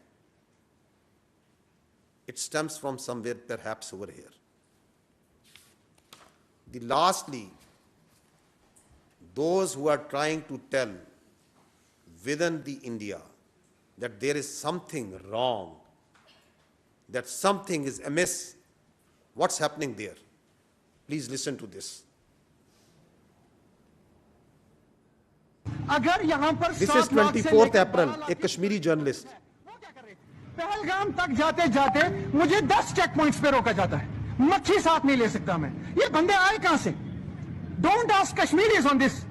it stems from somewhere perhaps over here. Lastly, those who are trying to tell within the India that there is something wrong, that something is amiss, what's happening there? Please listen to this. This is 24th April, a Kashmiri journalist. Pahalgam तक जाते जाते मुझे 10 check points पे रोका जाता है, मच्छी साथ नहीं ले सकता मैं। ये बंदे आए कहां से? Don't ask Kashmiris on this.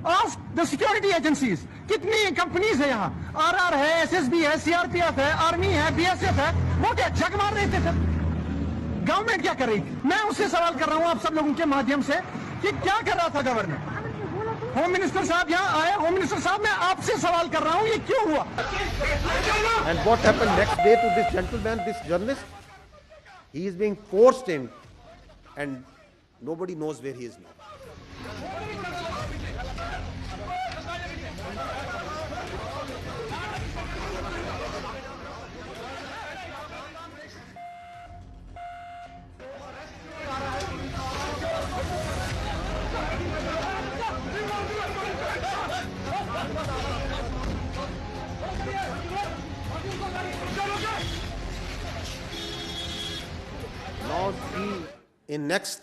Ask the security agencies. कितनी कंपनीज है यहाँ? RR है, SSB है, CRPF है, आर्मी है, BSF है, वो क्या जग मार रहे थे सर? गवर्नमेंट क्या कर रही थी? मैं उससे सवाल कर रहा हूँ आप सब लोगों के माध्यम से कि क्या कर रहा था गवर्नर? होम मिनिस्टर साहब यहाँ आए, होम मिनिस्टर साहब मैं आपसे सवाल कर रहा हूँ ये क्यों हुआ? And what happened next day to this gentleman, this journalist? He is being forced in and nobody knows where he is now. in next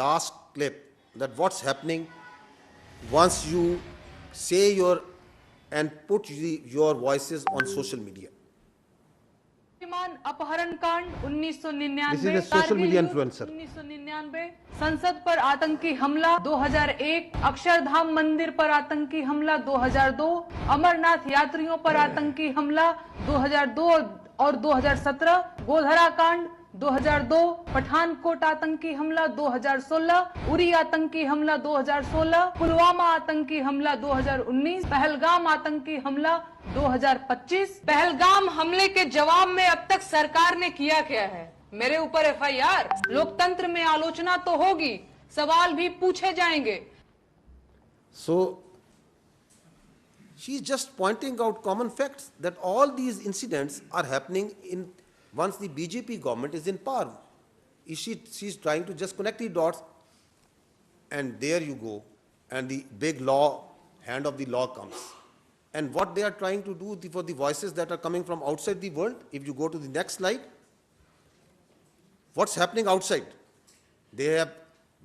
last clip that what's happening once you say your and put your voices on social media. अपहरण कांड 1999, This is a social media influencer. 1999, संसद पर आतंकी हमला 2001, अक्षरधाम मंदिर पर आतंकी हमला 2002, अमरनाथ यात्रियों पर आतंकी हमला 2002 और 2017, गोधरा कांड 2002, पठानकोट आतंकी हमला 2016, उरी आतंकी हमला 2016, पुलवामा आतंकी हमला 2019, पहलगाम आतंकी हमला 2025। पहलगाम हमले के जवाब में अब तक सरकार ने किया क्या है? मेरे ऊपर एफआईआर, लोकतंत्र में आलोचना तो होगी, सवाल भी पूछे जाएंगे। So she's just pointing out common facts that all these incidents are happening in once the BJP government is in power. She's trying to just connect the dots, and there you go, and the big law, hand of the law comes. And what they are trying to do for the voices that are coming from outside the world, if you go to the next slide, what's happening outside? They have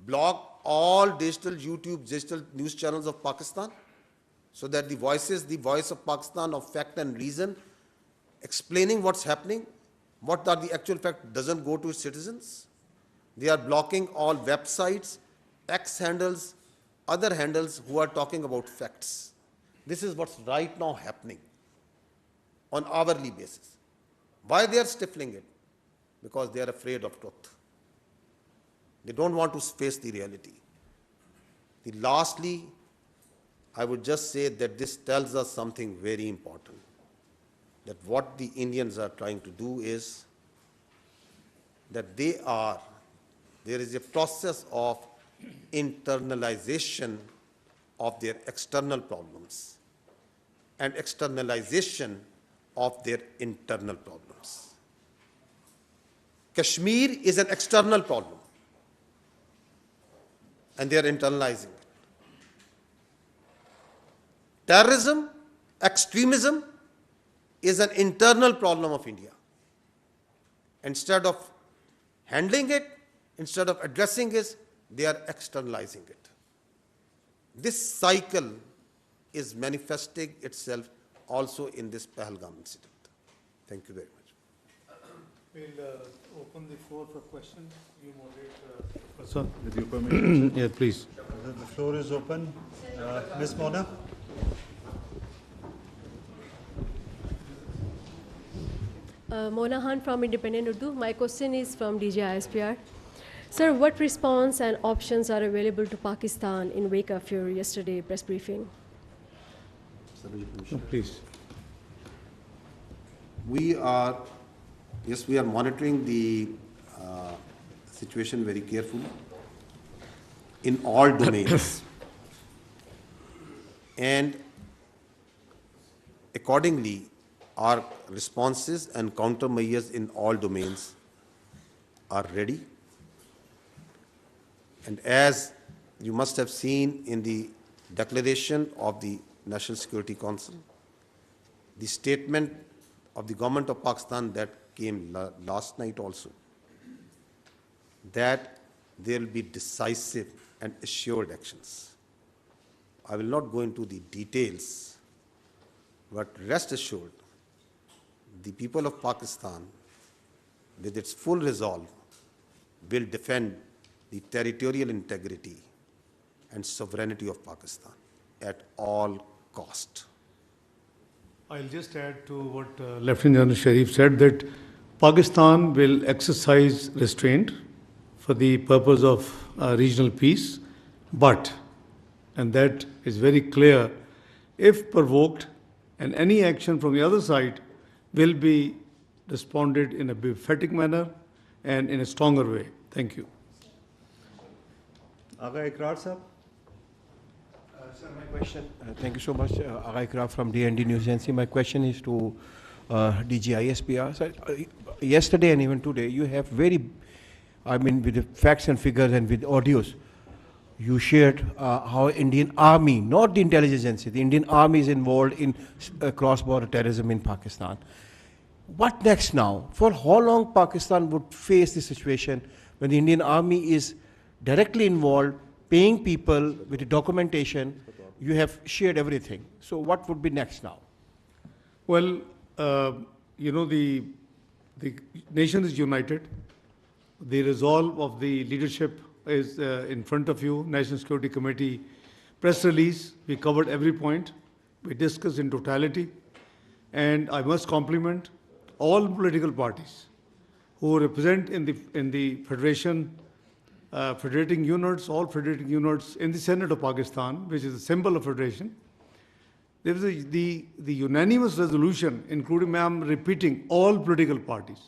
blocked all digital YouTube, digital news channels of Pakistan, so that the voice of Pakistan of fact and reason, explaining what's happening, what are the actual facts, doesn't go to its citizens. They are blocking all websites, X handles, other handles who are talking about facts. This is what's right now happening on hourly basis. Why they are stifling it? Because they are afraid of truth. They don't want to face the reality. Lastly, I would just say that this tells us something very important, that what the Indians are trying to do is that there is a process of internalization of their external problems and externalization of their internal problems. Kashmir is an external problem, and they are internalizing it. Terrorism, extremism is an internal problem of India. Instead of handling it, instead of addressing it, they are externalizing it. This cycle is manifesting itself also in this Pahalgam incident. Thank you very much. We'll open the floor for questions. You moderate, Professor, with your permission. Yeah, please. The floor is open. Ms. Mona. Mona Khan from Independent Urdu. My question is from DG ISPR. Sir, what response and options are available to Pakistan in wake of your yesterday press briefing? No, please. We are monitoring the situation very carefully in all domains. And accordingly, our responses and countermeasures in all domains are ready. And as you must have seen in the declaration of the National Security Council, the statement of the government of Pakistan that came last night also, that there will be decisive and assured actions. I will not go into the details, but rest assured, the people of Pakistan, with its full resolve, will defend the territorial integrity and sovereignty of Pakistan at all cost. I'll just add to what Lieutenant General Sharif said, that Pakistan will exercise restraint for the purpose of regional peace, but, and that is very clear, if provoked, and any action from the other side will be responded in a emphatic manner and in a stronger way. Thank you. Aga Ikrar sir. Sir, my question, thank you so much, Aga Ikrar from DND News Agency. My question is to DG ISPR. Sir, yesterday and even today, you have with the facts and figures and with audios, you shared how Indian Army, not the intelligence agency, the Indian Army is involved in cross-border terrorism in Pakistan. What next now? For how long Pakistan would face this situation when the Indian Army is directly involved, paying people with the documentation, you have shared everything. So what would be next now? Well, you know, the nation is united. The resolve of the leadership is in front of you. National Security Committee press release, we covered every point. We discussed in totality. And I must compliment all political parties who represent in the federation, federating units, all federating units in the Senate of Pakistan, which is a symbol of federation. There was the unanimous resolution, including, I'm repeating, all political parties.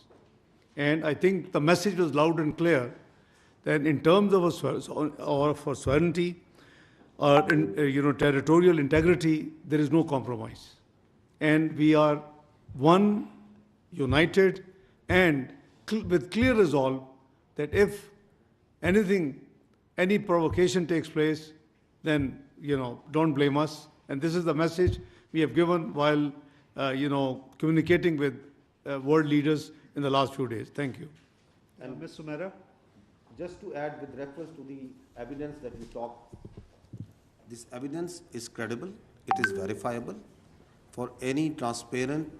And I think the message was loud and clear that in terms of for sovereignty or territorial integrity, there is no compromise. And we are one, united, and with clear resolve that if anything, any provocation takes place, then, don't blame us. And this is the message we have given while, communicating with world leaders in the last few days. Thank you. And Ms. Sumera, just to add with reference to the evidence that you talked, this evidence is credible, it is verifiable for any transparent,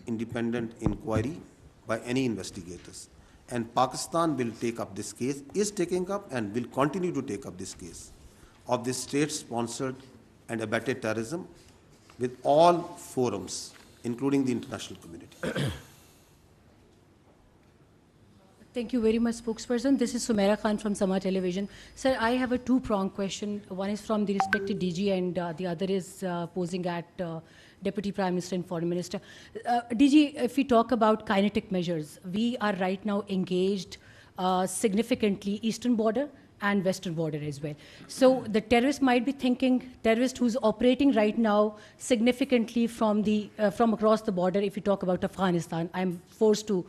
independent inquiry by any investigators. And Pakistan will take up this case, is taking up and will continue to take up this case of this state-sponsored and abetted terrorism with all forums, including the international community. Thank you very much, spokesperson. This is Sumaira Khan from Sama Television. Sir, I have a two-pronged question. One is from the respected DG and the other is posing at Deputy Prime Minister and Foreign Minister. DG, if we talk about kinetic measures, we are right now engaged significantly eastern border and western border as well. So the terrorist might be thinking, terrorist who's operating right now significantly from across the border, if you talk about Afghanistan, I'm forced to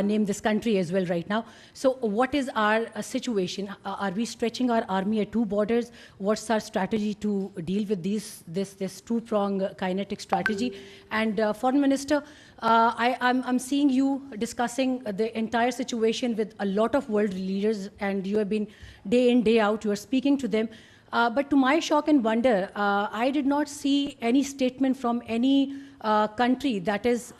name this country as well right now. So what is our situation? Are we stretching our army at two borders? What's our strategy to deal with this two-pronged kinetic strategy? And Foreign Minister, I'm seeing you discussing the entire situation with a lot of world leaders, and you have been day in, day out, you are speaking to them. But to my shock and wonder, I did not see any statement from any country that is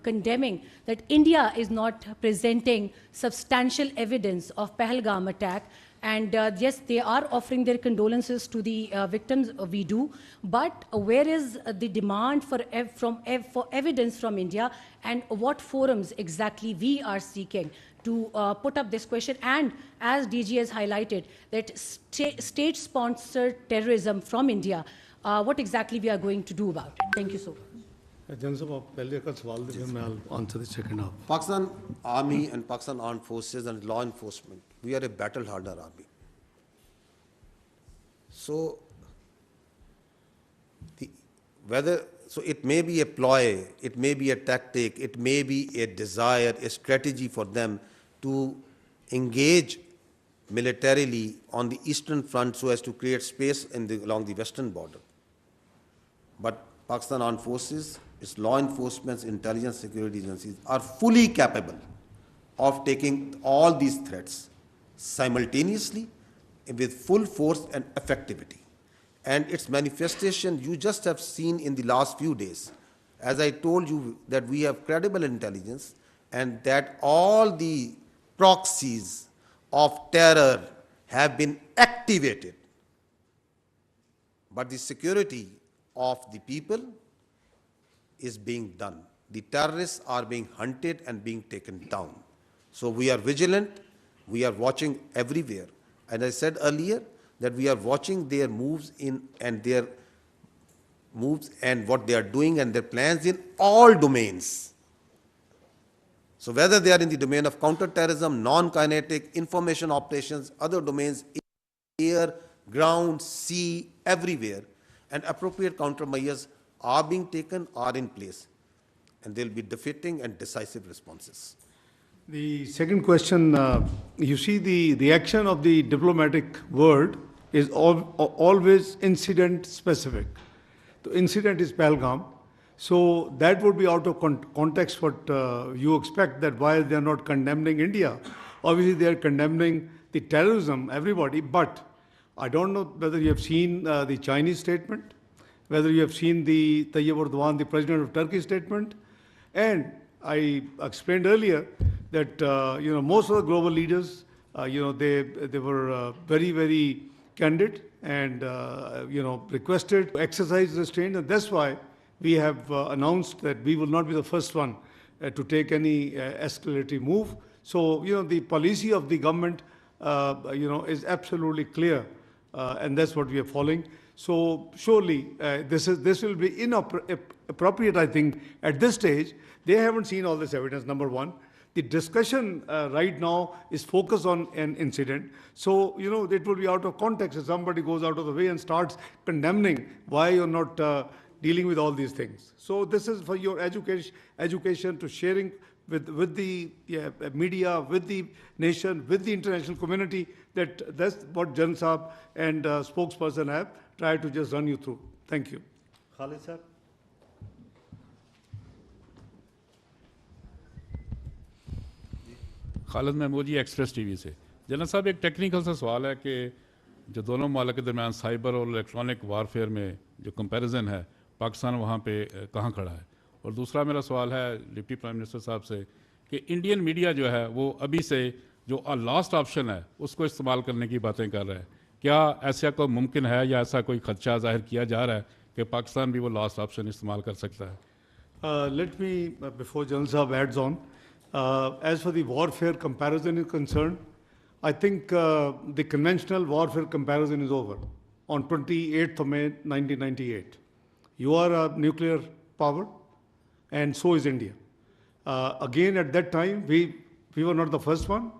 condemning that India is not presenting substantial evidence of Pahalgam attack. And yes, they are offering their condolences to the victims, we do, but where is the demand for evidence from India, and what forums exactly we are seeking to put up this question? And as DG has highlighted, that state-sponsored terrorism from India, what exactly we are going to do about it? Thank you so much. I'll answer the second half. Pakistan Army and Pakistan Armed Forces and law enforcement, we are a battle-hardened army. So, it may be a ploy, it may be a tactic, it may be a desire, a strategy for them to engage militarily on the eastern front so as to create space along the western border. But Pakistan Armed Forces, its law enforcement, intelligence, security agencies are fully capable of taking all these threats simultaneously with full force and effectivity. And its manifestation you just have seen in the last few days. As I told you that we have credible intelligence and that all the proxies of terror have been activated. But the security of the people is being done. The terrorists are being hunted and being taken down. So we are vigilant, we are watching everywhere. And I said earlier that we are watching their moves and what they are doing and their plans in all domains. So whether they are in the domain of counter-terrorism, non-kinetic, information operations, other domains, air, ground, sea, everywhere, and appropriate countermeasures are being taken, are in place, and there will be defeating and decisive responses. The second question, you see the action of the diplomatic world is always incident specific. The incident is Pahalgam, so that would be out of context what you expect, that why they are not condemning India. Obviously, they are condemning the terrorism, everybody, but I don't know whether you have seen the Chinese statement, whether you have seen the Tayyip Erdogan, the president of Turkey statement, and I explained earlier that most of the global leaders, they were very, very candid and requested to exercise restraint, and that's why we have announced that we will not be the first one to take any escalatory move. So the policy of the government is absolutely clear, and that's what we are following. So surely this will be inappropriate, I think, at this stage. They haven't seen all this evidence, number one. The discussion right now is focused on an incident. So, it will be out of context if somebody goes out of the way and starts condemning why you're not dealing with all these things. So this is for your education to sharing with the media, with the nation, with the international community, that's what Jan Saab and spokesperson have tried to just run you through. Thank you. Khalid sir. Khalid Mahmood ji Express TV से। General साहब, एक technical सा सवाल है कि जो दोनों मुल्क के दरमियान साइबर और इलेक्ट्रॉनिक वारफेयर में जो कंपैरिजन है, पाकिस्तान वहाँ पे कहाँ खड़ा है? और दूसरा मेरा सवाल है डिप्टी प्राइम मिनिस्टर साहब से कि इंडियन मीडिया जो है वो अभी से जो लास्ट ऑप्शन है उसको इस्तेमाल करने की बातें कर रहा है। क्या ऐसा कोई मुमकिन है या ऐसा कोई खदशा जाहिर किया जा रहा है कि पाकिस्तान भी वो लास्ट ऑप्शन इस्तेमाल कर सकता है? Let me, before General Saab adds on, as for the warfare comparison is concerned, I think the conventional warfare comparison is over on 28th of May 1998. You are a nuclear power and so is India. Again, at that time, we were not the first one.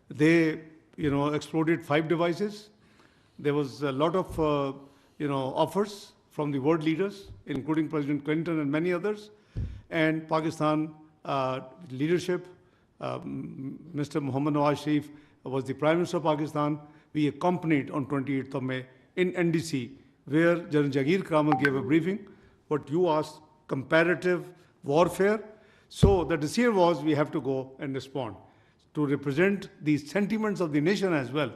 They, exploded 5 devices. There was a lot of, offers from the world leaders, including President Clinton and many others. And Pakistan leadership, Mr. Muhammad Nawaz Sharif was the Prime Minister of Pakistan. We accompanied on 28th of May in NDC, where General Jagir Kramer gave a briefing. What you asked, comparative warfare. So the decision was we have to go and respond to represent the sentiments of the nation as well.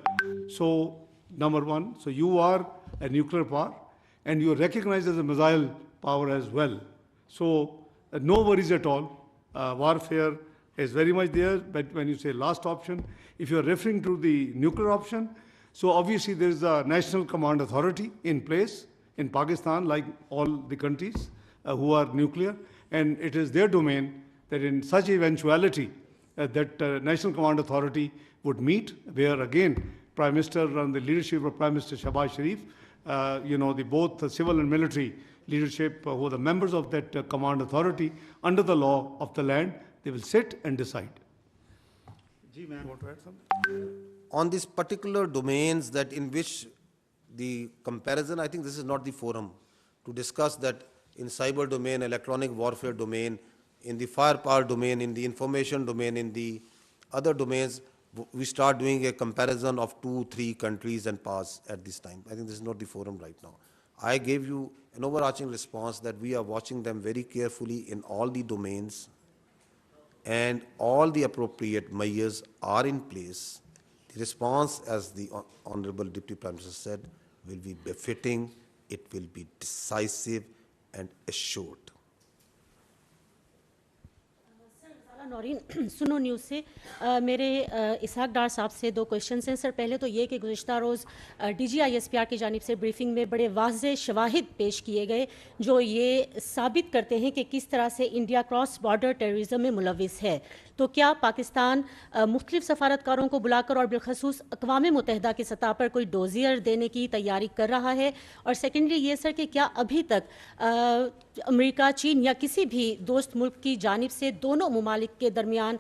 So number one, so you are a nuclear power and you are recognized as a missile power as well. So no worries at all. Warfare is very much there, but when you say last option, if you are referring to the nuclear option, so obviously there is a national command authority in place in Pakistan, like all the countries who are nuclear, and it is their domain that in such eventuality that national command authority would meet, where again Prime Minister and the leadership of Prime Minister Shahbaz Sharif, the both the civil and military leadership who are the members of that command authority under the law of the land, they will sit and decide. Ji, ma'am, want to add something? On these particular domains that in which the comparison, I think this is not the forum to discuss that in cyber domain, electronic warfare domain, in the firepower domain, in the information domain, in the other domains, we start doing a comparison of 2-3 countries and powers at this time. I think this is not the forum right now. I gave you an overarching response that we are watching them very carefully in all the domains and all the appropriate measures are in place. The response, as the Honorable Deputy Prime Minister said, will be befitting, it will be decisive and assured. Naureen सुनो news से मेरे इसहाक डार साहब से 2 question हैं sir. पहले तो ये कि गुज़िश्ता रोज़ डीजी ISPR की जानिब से ब्रीफिंग में बड़े वाज़े शवाहिद पेश किए गए जो ये साबित करते हैं कि किस तरह से इंडिया क्रॉस बॉर्डर टेररिज्म में मुलविस है। तो क्या पाकिस्तान मुख्तलिफ सफारतकारों को बुलाकर और बिलखसूस अक़वाम मुत्तहिदा की सतह पर कोई डोजियर देने की तैयारी कर रहा है? और सेकेंडली ये सर कि क्या अभी तक अमेरिका, चीन या किसी भी दोस्त मुल्क की जानिब से दोनों ममालिक के दरमियान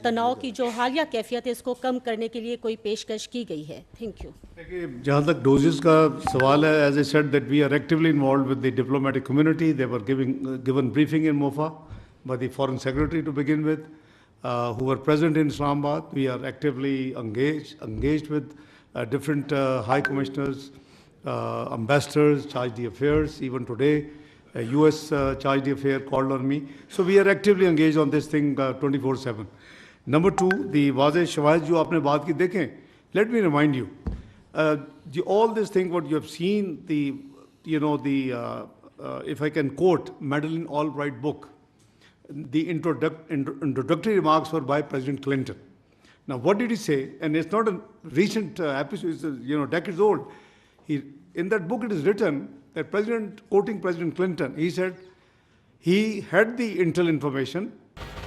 तनाव की जो हालिया कैफियत है इसको कम करने के लिए कोई पेशकश की गई है? Thank you. देखिए, जहाँ तक डोजेस का सवाल है, as I said that we are actively involved with the diplomatic community. They were given briefing in MOFA by the foreign secretary to begin with, who were present in Islamabad. We are actively engaged with different high commissioners, ambassadors, charge d'affaires. Even today, US charge d'affaires called on me. So we are actively engaged on this thing 24/7. Number two, the वाज़े शवाहिद जो आपने बात की देखें, let me remind you, all this thing what you have seen, if I can quote Madeleine Albright book, the introductory remarks were by President Clinton. Now, what did he say? And it's not a recent episode, it's decades old. In that book, it is written that quoting President Clinton, he said he had the intel information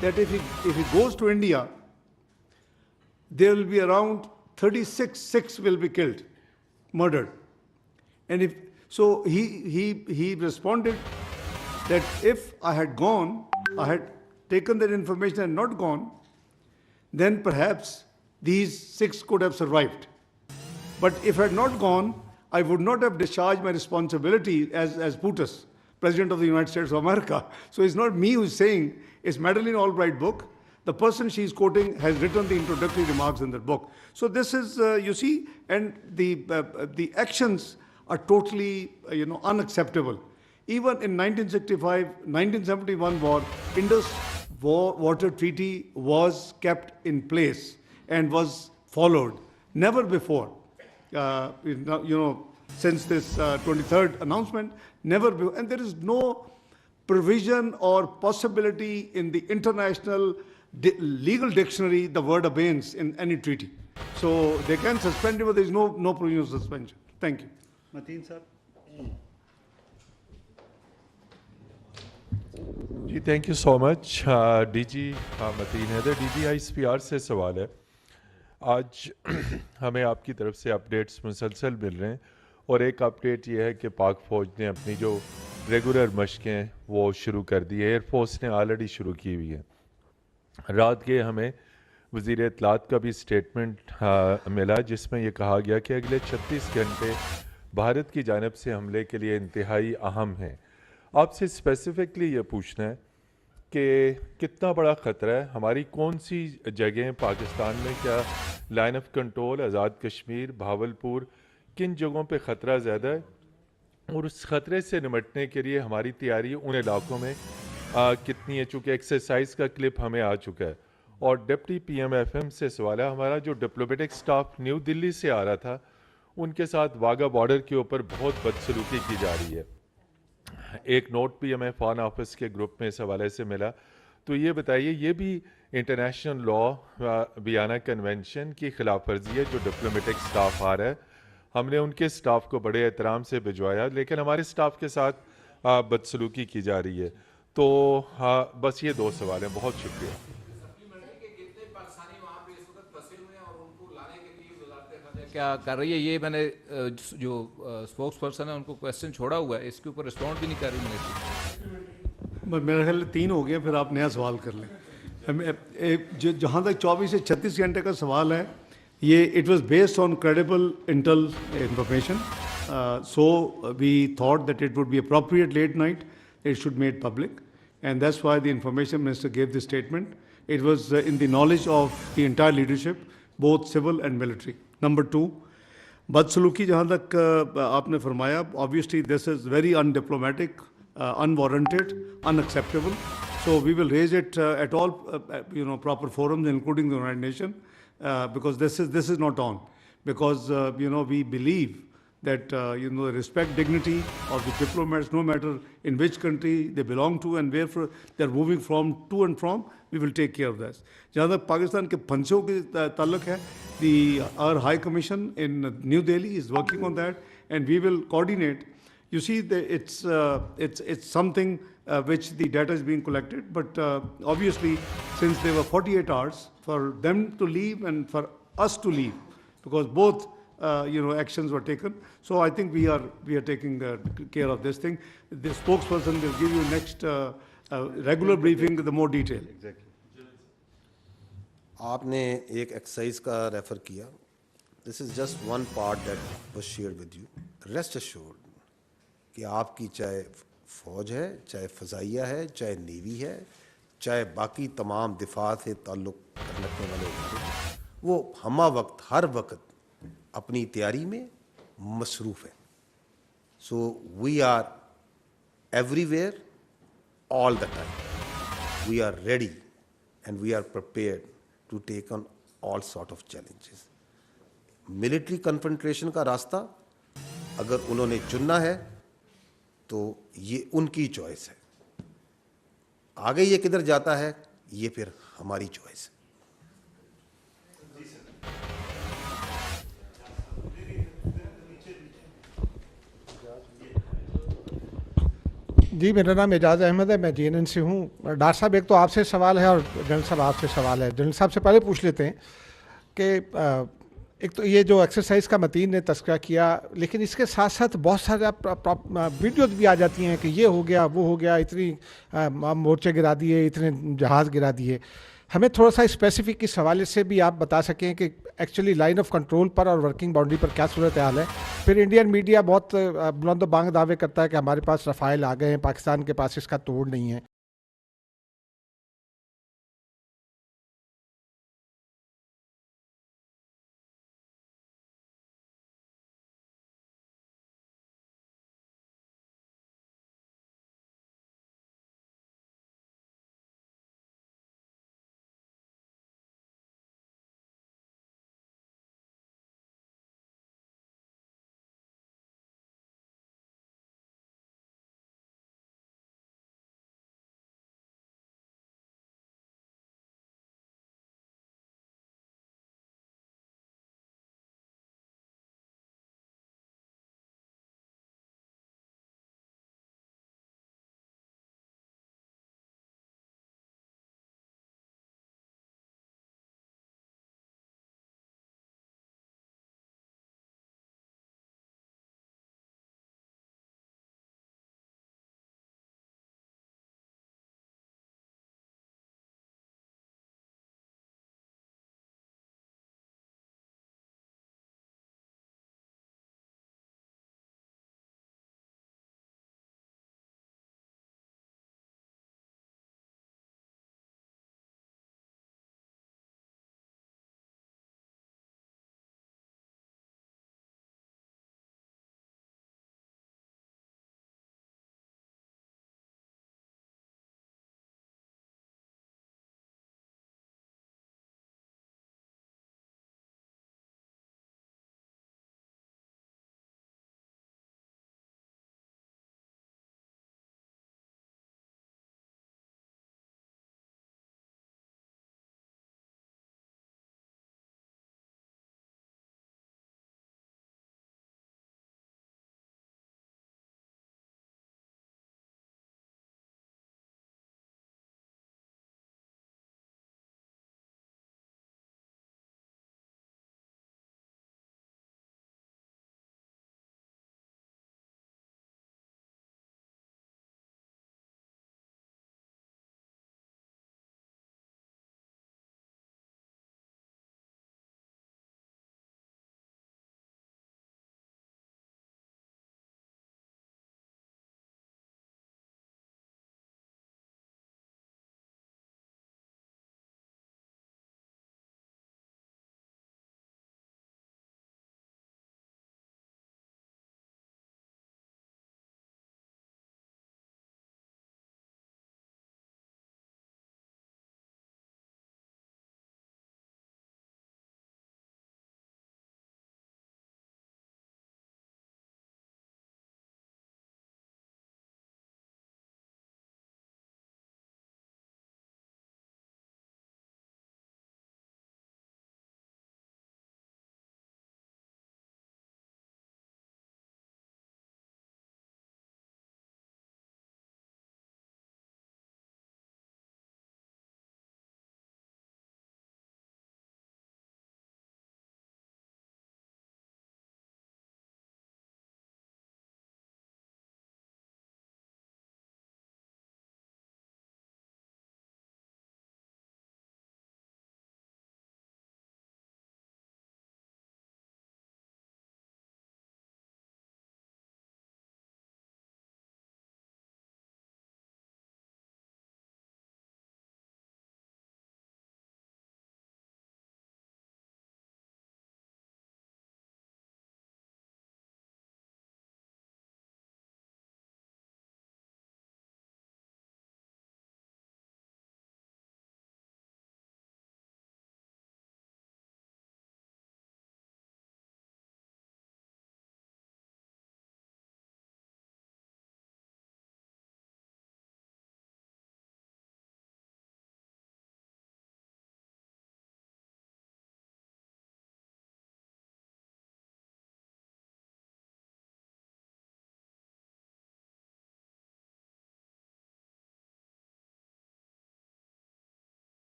that if he goes to India, there will be around 36 will be killed, murdered. And so he responded that if I had gone, I had taken that information and not gone, then perhaps these 6 could have survived. But if I had not gone, I would not have discharged my responsibility as PUTUS, President of the United States of America. So it's not me who's saying, it's Madeleine Albright book. The person she's quoting has written the introductory remarks in that book. So this is, you see, and the actions are totally, unacceptable. Even in 1971 war, Indus Water Treaty was kept in place and was followed. Never before, since this 23rd announcement, never before. And there is no provision or possibility in the international legal dictionary the word abeyance in any treaty. So they can suspend it, but there is no provision of suspension. Thank you. Mateen sir. जी thank you so much DG Mateen Haider DG ISPR से सवाल है आज हमें आपकी तरफ से updates मुसलसल मिल रहे हैं और एक अपडेट ये है कि पाक फ़ौज ने अपनी जो रेगुलर मशकें वो शुरू कर दी है एयरफोर्स ने ऑलरेडी शुरू की हुई है रात के हमें वज़ीर इत्तलात का भी स्टेटमेंट मिला जिसमें ये कहा गया कि अगले 36 घंटे भारत की जानिब से हमले के लिए इंतहाई अहम हैं आपसे स्पेसिफिकली ये पूछना है कि कितना बड़ा ख़तरा है हमारी कौन सी जगहें पाकिस्तान में क्या line of control Azad Kashmir Bahawalpur किन जगहों पे ख़तरा ज़्यादा है और उस ख़तरे से निपटने के लिए हमारी तैयारी उन इलाकों में कितनी है चूँकि एक्सरसाइज का क्लिप हमें आ चुका है और डिप्टी PM FM से सवाल है हमारा जो डिप्लोमेटिक स्टाफ न्यू दिल्ली से आ रहा था उनके साथ वाघा बॉर्डर के ऊपर बहुत बदसलूकी की जा रही है एक नोट भी हमें फॉरेन ऑफिस के ग्रुप में इस हवाले से मिला तो ये बताइए ये भी इंटरनेशनल लॉ वियना कन्वेंशन की खिलाफ वर्जी है जो डिप्लोमेटिक स्टाफ आ रहा है हमने उनके स्टाफ को बड़े एहतराम से भिजवाया लेकिन हमारे स्टाफ के साथ बदसलूकी की जा रही है तो बस ये 2 सवाल हैं बहुत शुक्रिया क्या कर रही है ये मैंने जो स्पोक्स पर्सन है उनको क्वेश्चन छोड़ा हुआ है इसके ऊपर रिस्पॉन्ड भी नहीं कर रही मिनिस्ट्री मेरा ख्याल 3 हो गया फिर आप नया सवाल कर लें जहाँ तक 24 से 36 घंटे का सवाल है ये it was based on credible intel information so we thought that it would be appropriate late night it should made public and that's why the information minister gave the statement it was in the knowledge of the entire leadership both civil and military Number 2, बदसलूकी जहाँ तक आपने फरमाया obviously this is very undiplomatic, unwarranted, unacceptable. So we will raise it at all proper forums including the United Nations because this is not on because we believe that respect dignity of the diplomats no matter in which country they belong to and where they are moving from to and from we will take care of this. जहाँ तक पाकिस्तान के फंसों के ताल्लुक है our High Commission in New Delhi is working on that and we will coordinate. You see, it's something which the data is being collected, but obviously since there were 48 hours for them to leave and for us to leave, because both actions were taken. So I think we are taking care of this thing. The spokesperson will give you next regular briefing with the more detail. Exactly. आपने एक exercise का refer किया this is just one part that was shared with you rest assured कि आपकी चाहे फ़ौज है चाहे फ़ज़ाइया है चाहे नेवी है चाहे बाकी तमाम दिफा से ताल्लुक़ रखने वाले हैं वो हमा वक्त हर वक्त अपनी तैयारी में मसरूफ़ है so we are everywhere all the time. We are ready and we are prepared to take on all sort of challenges. Military confrontation का रास्ता अगर उन्होंने चुनना है तो ये उनकी चॉइस है. आगे ये किधर जाता है ये फिर हमारी चॉइस है. जी, मेरा नाम एजाज़ अहमद है, मैं जीएनएन से हूँ. डॉक्टर साहब, एक तो आपसे सवाल है और जनरल साहब आपसे सवाल है. जनरल साहब से पहले पूछ लेते हैं कि एक तो ये जो एक्सरसाइज का मतीन ने तस्करा किया, लेकिन इसके साथ साथ बहुत सारे वीडियोज भी आ जाती हैं कि ये हो गया, वो हो गया, इतनी मोर्चे गिरा दिए, इतने जहाज़ गिरा दिए. हमें थोड़ा सा स्पेसिफिक इस हवाले से भी आप बता सकें कि एक्चुअली लाइन ऑफ कंट्रोल पर और वर्किंग बाउंड्री पर क्या सूरत हाल है. फिर इंडियन मीडिया बहुत बुलंद बांग दावे करता है कि हमारे पास रफ़ाइल आ गए हैं, पाकिस्तान के पास इसका तोड़ नहीं है.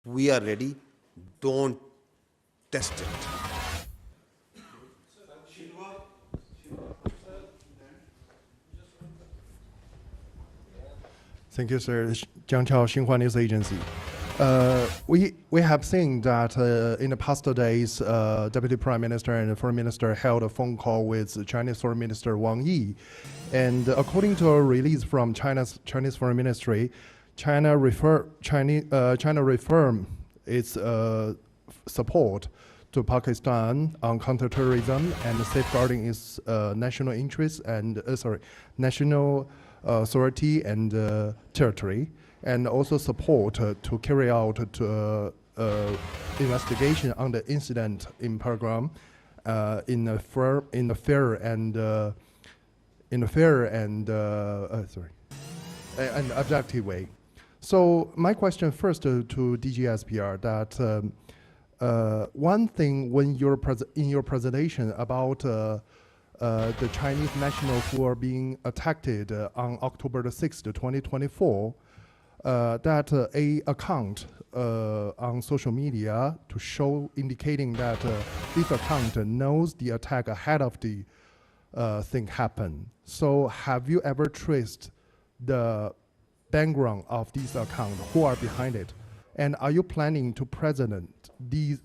We are ready. Don't test it. Thank you, sir. Jiang Chao, Xinhua News Agency. We have seen that in the past days, Deputy Prime Minister and the Foreign Minister held a phone call with Chinese Foreign Minister Wang Yi, and according to a release from Chinese Foreign Ministry, China reaffirmed its support to Pakistan on counterterrorism and safeguarding its national interests and national authority and territory, and also support to carry out investigation on the incident in program in a fair and objective way. So my question first to DG ISPR that one thing when in your presentation about the Chinese nationals who are being attacked on October the 6th, 2024, that a account on social media to show indicating that this account knows the attack ahead of the thing happen. So have you ever traced the background of this account, who are behind it? And are you planning to present these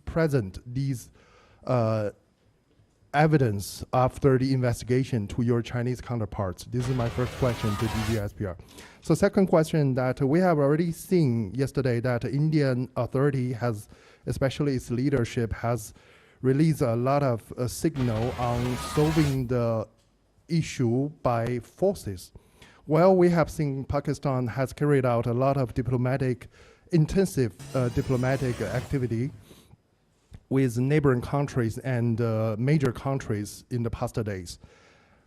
evidence after the investigation to your Chinese counterparts? This is my first question to DG ISPR. So second question, that we have already seen yesterday that Indian authority has, especially its leadership, has released a lot of signal on solving the issue by forces. Well, we have seen Pakistan has carried out a lot of intensive diplomatic activity with neighboring countries and major countries in the past days.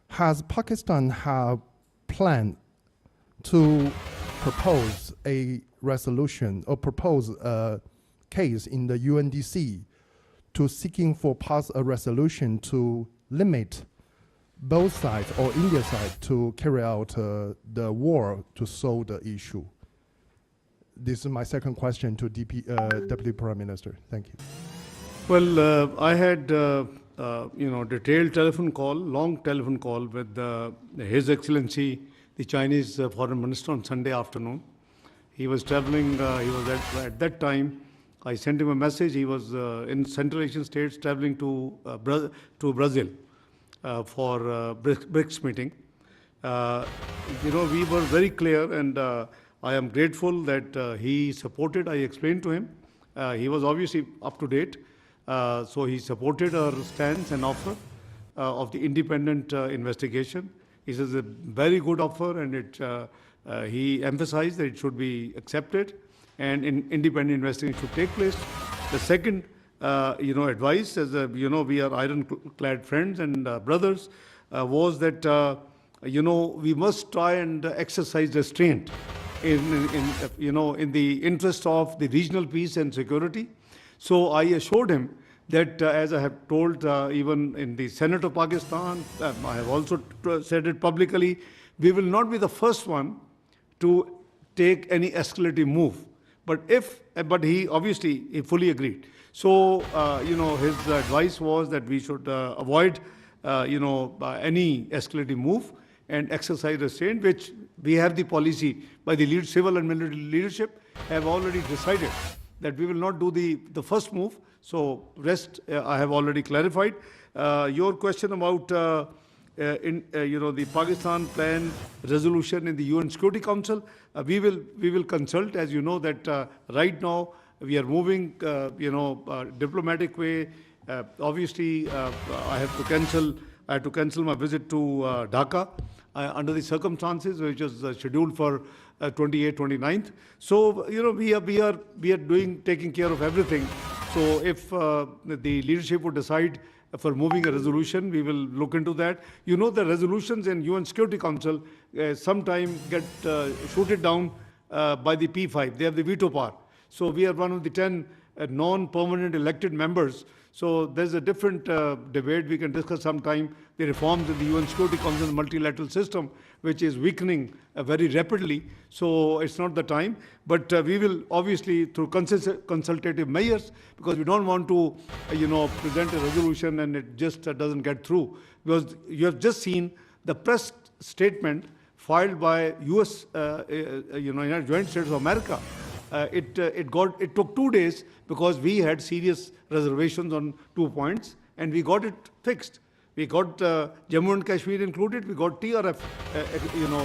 Has Pakistan have planned to propose a resolution or propose a case in the UNDC to seeking for pass a resolution to limit both sides or India side to carry out the war to solve the issue? This is my second question to Deputy Prime Minister. Thank you. Well, I had detailed long telephone call with His Excellency, the Chinese Foreign Minister, on Sunday afternoon. He was traveling. He was at that time. I sent him a message. He was in Central Asian states, traveling to Brazil for BRICS meeting. We were very clear, and I am grateful that he supported. I explained to him. He was obviously up to date. So he supported our stance and offer of the independent investigation. He says a very good offer, and he emphasized that it should be accepted and independent investigation should take place. The second, advice, as we are ironclad friends and brothers, was that we must try and exercise restraint in the interest of the regional peace and security. So I assured him that, as I have told even in the Senate of Pakistan, I have also said it publicly, we will not be the first one to take any escalative move. But he fully agreed. So his advice was that we should avoid any escalative move and exercise restraint, which we have the policy by the civil and military leadership have already decided that we will not do the first move. So rest I have already clarified. Your question about the Pakistan plan resolution in the UN Security Council, we will consult. As you know that right now we are moving diplomatic way. Obviously, I have to cancel my visit to Dhaka under the circumstances, which is scheduled for 28th, 29th. So we are taking care of everything. So if the leadership would decide for moving a resolution, we will look into that. The resolutions in UN Security Council sometime get shooted down by the P5. They have the veto power. So we are one of the 10 non-permanent elected members. So there's a different debate we can discuss sometime. The reforms in the UN Security Council, the multilateral system, which is weakening very rapidly. So it's not the time. But we will obviously, through consultative measures, because we don't want to, present a resolution and it just doesn't get through. Because you have just seen the press statement filed by U.S. United States of America. It took 2 days because we had serious reservations on 2 points, and we got it fixed. We got Jammu and Kashmir included. We got TRF,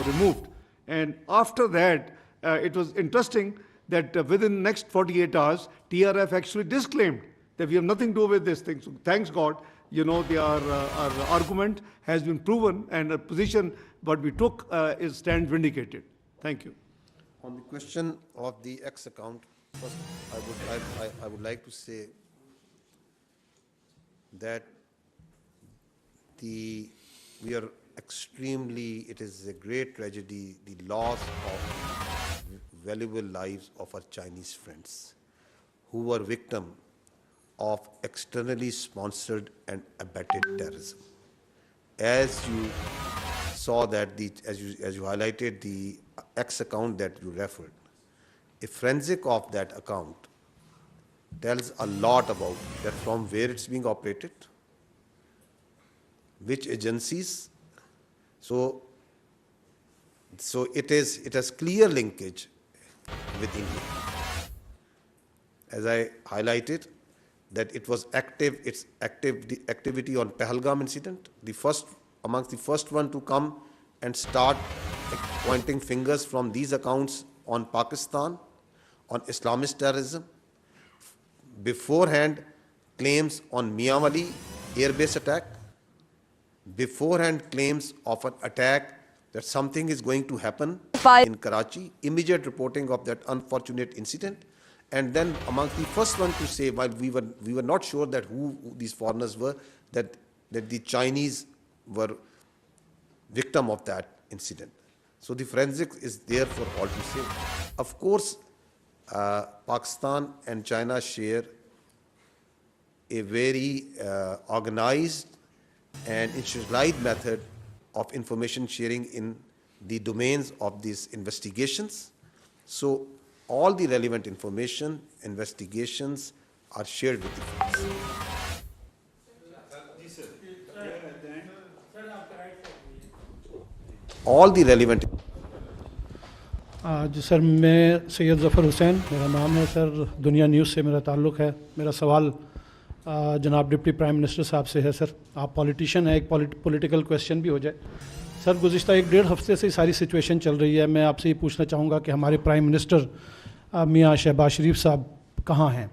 removed. And after that, it was interesting that within the next 48 hours, TRF actually disclaimed that we have nothing to do with this thing. So thanks God, our argument has been proven, and a position what we took is stand vindicated. Thank you. On the question of the X account, first I would like to say that it is a great tragedy, the loss of valuable lives of our Chinese friends who were victim of externally sponsored and abetted terrorism. As you saw that, as you highlighted the X account that you referred, a forensic of that account tells a lot about that, from where it's being operated, which agencies. So it has clear linkage with India. As I highlighted, that it was active, the activity on Pahalgam incident, amongst the first one to come and start pointing fingers from these accounts on Pakistan, on Islamist terrorism. Beforehand, claims on Miyawali airbase attack. Beforehand, claims of an attack that something is going to happen in Karachi. Immediate reporting of that unfortunate incident. And then amongst the first one to say, while we were not sure that who these foreigners were, that the Chinese were victim of that incident. So the forensic is there for all to say. Of course, Pakistan and China share a very organized and institutionalized method of information sharing in the domains of these investigations. So all the relevant information, investigations are shared with the police. All the relevant. जी sir, मैं सैयद ज़फ़र हुसैन मेरा नाम है sir, दुनिया news से मेरा ताल्लुक़ है। मेरा सवाल जनाब डिप्टी प्राइम मिनिस्टर साहब से है। सर, आप पॉलिटिशियन हैं, एक पॉलिटिकल क्वेश्चन भी हो जाए। सर, गुज़िश्ता 1-1.5 हफ्ते से सारी सिचुएशन चल रही है। मैं आपसे ये पूछना चाहूँगा कि हमारे प्राइम मिनिस्टर मियाँ शहबाज शरीफ साहब कहाँ हैं?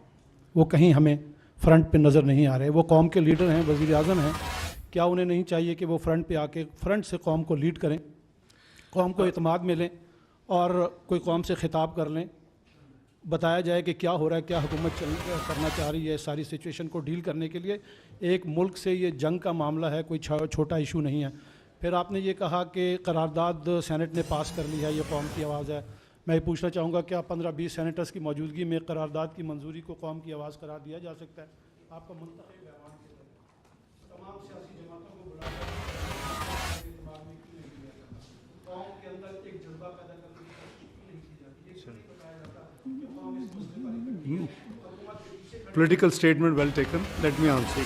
वो कहीं हमें फ्रंट पे नज़र नहीं आ रहे। वो कौम के लीडर हैं, वज़ीर आज़म हैं, क्या उन्हें नहीं चाहिए कि वो फ्रंट पे आके फ्रंट से कौम को लीड करें, कौम को इत्मीनान मिलें और कोई कौम से खिताब कर लें, बताया जाए कि क्या हो रहा है, क्या हुकूमत करना चाह रही है सारी सिचुएशन को डील करने के लिए। एक मुल्क से ये जंग का मामला है, कोई छोटा इशू नहीं है। फिर आपने ये कहा कि करारदाद सेनेट ने पास कर ली है, ये कौम की आवाज़ है। मैं ये पूछना चाहूँगा क्या 15-20 सेनेटर्स की मौजूदगी में करारदाद की मंजूरी को कौम की आवाज़ करार दिया जा सकता है? आपका मुंतखब ऐवान के तमाम सियासी जमातों को बुलाया, कौम के अंदर एक जज्बा पैदा करने की कोशिश नहीं की जाती, ये नहीं बताया जाता कि कौम इस मसले पर इकट्ठी है। Political statement well taken. Let me answer.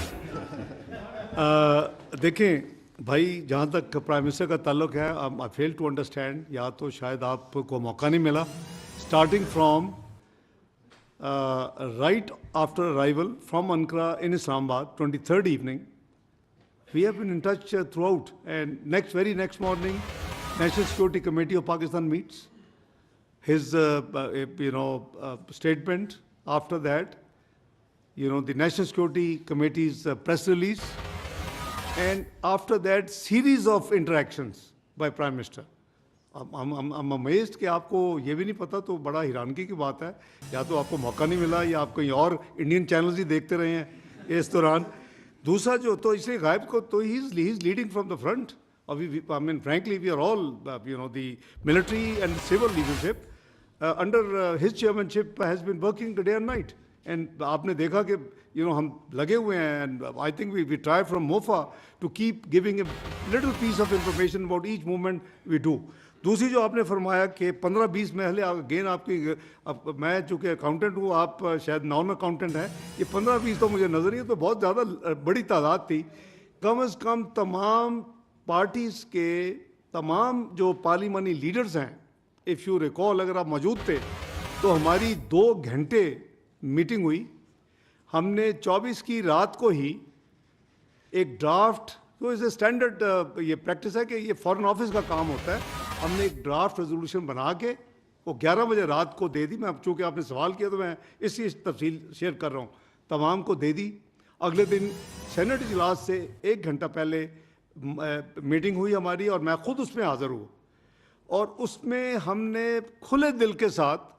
देखें भाई, जहाँ तक प्राइम मिनिस्टर का ताल्लुक है, आई फेल टू अंडरस्टैंड, या तो शायद आपको मौका नहीं मिला। Starting from right after arrival from Ankara in Islamabad, 23rd evening, we have been in touch throughout, and very next morning, National Security Committee of Pakistan meets. His statement after that, the National Security Committee's press release, and after that series of interactions by Prime Minister. I'm amazed कि आपको ये भी नहीं पता, तो बड़ा हैरानगी की बात है। या तो आपको मौका नहीं मिला या आप कहीं और इंडियन चैनल्स ही देखते रहे हैं इस दौरान। दूसरा जो तो इसलिए गायब को तो he is leading from the front. I mean, frankly, we are all, the military and civil leadership under his chairmanship has been working day and night. And आपने देखा कि हम लगे हुए हैं, and I think we try from MOFA to keep giving a little piece of information about each movement we do. दूसरी जो आपने फरमाया कि 15-20 महल अगेन आपकी, मैं चूँकि अकाउंटेंट हूँ, आप शायद नॉन अकाउंटेंट हैं, ये 15-20 तो मुझे नज़र नहीं है, तो बहुत ज़्यादा बड़ी तादाद थी। कम अज़ कम तमाम पार्टीज़ के तमाम जो पार्लिमानी लीडर्स हैं, इफ़ यू रिकॉल, अगर आप मौजूद थे तो हमारी 2 घंटे मीटिंग हुई। हमने 24 की रात को ही एक ड्राफ्ट, तो इसे स्टैंडर्ड ये प्रैक्टिस है कि ये फॉरेन ऑफिस का काम होता है, हमने एक ड्राफ्ट रेजोल्यूशन बना के वो 11 बजे रात को दे दी। मैं अब चूँकि आपने सवाल किया तो मैं इसी तफसील शेयर कर रहा हूँ, तमाम को दे दी। अगले दिन सेनेट इजलास से 1 घंटा पहले मीटिंग हुई हमारी और मैं खुद उसमें हाज़िर हुआ, और उसमें हमने खुले दिल के साथ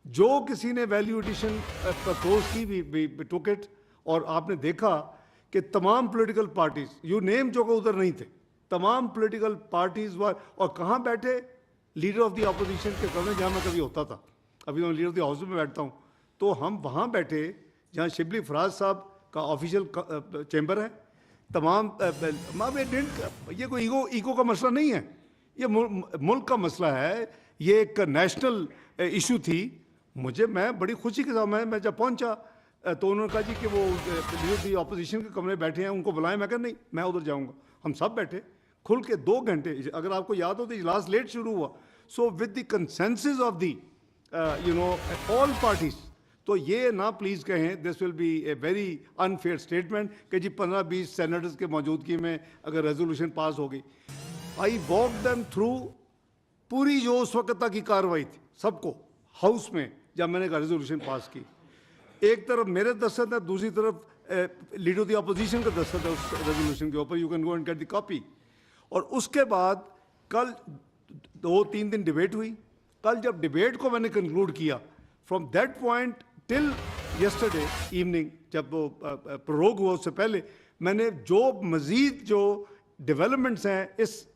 जो किसी ने वैल्यू एडिशन प्रपोज की वी टुक इट। और आपने देखा कि तमाम पॉलिटिकल पार्टीज, यू नेम जो उधर नहीं थे, तमाम पॉलिटिकल पार्टीज वर, और कहाँ बैठे, लीडर ऑफ द अपोजिशन के कमरे जहाँ मैं कभी होता था, अभी मैं लीडर ऑफ द हाउस में बैठता हूँ, तो हम वहाँ बैठे जहाँ शिबली फराज साहब का ऑफिशियल चैम्बर है। तमाम ये कोई ईगो का मसला नहीं है, ये मुल्क का मसला है, ये एक नेशनल इशू थी। मैं बड़ी खुशी के साथ मैं जब पहुंचा तो उन्होंने कहा जी कि वो लीडर ऑपोजिशन के कमरे बैठे हैं, उनको बुलाएं। मैं कहा नहीं, मैं उधर जाऊंगा। हम सब बैठे खुल के 2 घंटे, अगर आपको याद हो तो इजलास लेट शुरू हुआ, so with the consensus of the all parties. तो ये ना प्लीज़ कहें, this will be a very unfair statement कि जी 15-20 सेनेटर्स के मौजूदगी में अगर रेजोल्यूशन पास हो गई। आई वॉक देम थ्रू पूरी जो उस वक्त तक की कार्रवाई थी, सबको हाउस में जब मैंने रेजोल्यूशन पास की, एक तरफ मेरे दस्तखत है, दूसरी तरफ लीडर ऑफ द अपोजिशन का दस्तखत है उस रेजोल्यूशन के ऊपर। You can go and get the copy. और उसके बाद कल 2-3 दिन डिबेट हुई। कल जब डिबेट को मैंने कंक्लूड किया, from that point till yesterday evening, जब वो प्रोरोग हुआ उससे पहले, मैंने जो मज़ीद जो डेवलपमेंट्स हैं इस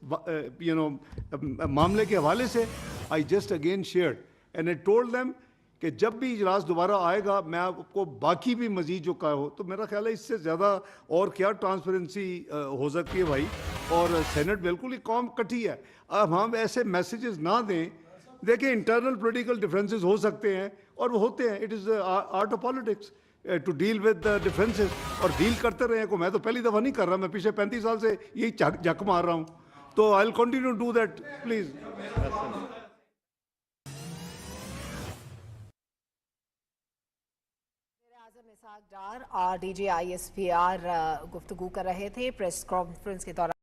मामले के हवाले से, I just again shared and I told them कि जब भी इजलास दोबारा आएगा मैं आपको बाकी भी मजीद जो कहा हो, तो मेरा ख्याल है इससे ज़्यादा और क्या ट्रांसपेरेंसी हो सकती है भाई। और सेनेट बिल्कुल ही कौम कटी है। अब हम ऐसे मैसेजेस ना दें। देखिए, इंटरनल पॉलिटिकल डिफरेंसेस हो सकते हैं और वो होते हैं, it is art of politics to deal with the differences, और डील करते रहे को। मैं तो पहली दफ़ा नहीं कर रहा, मैं पिछले 35 साल से यही झक मार रहा हूँ, तो I will continue to do that please. और DG ISPR गुफ्तगू कर रहे थे प्रेस कॉन्फ्रेंस के दौरान।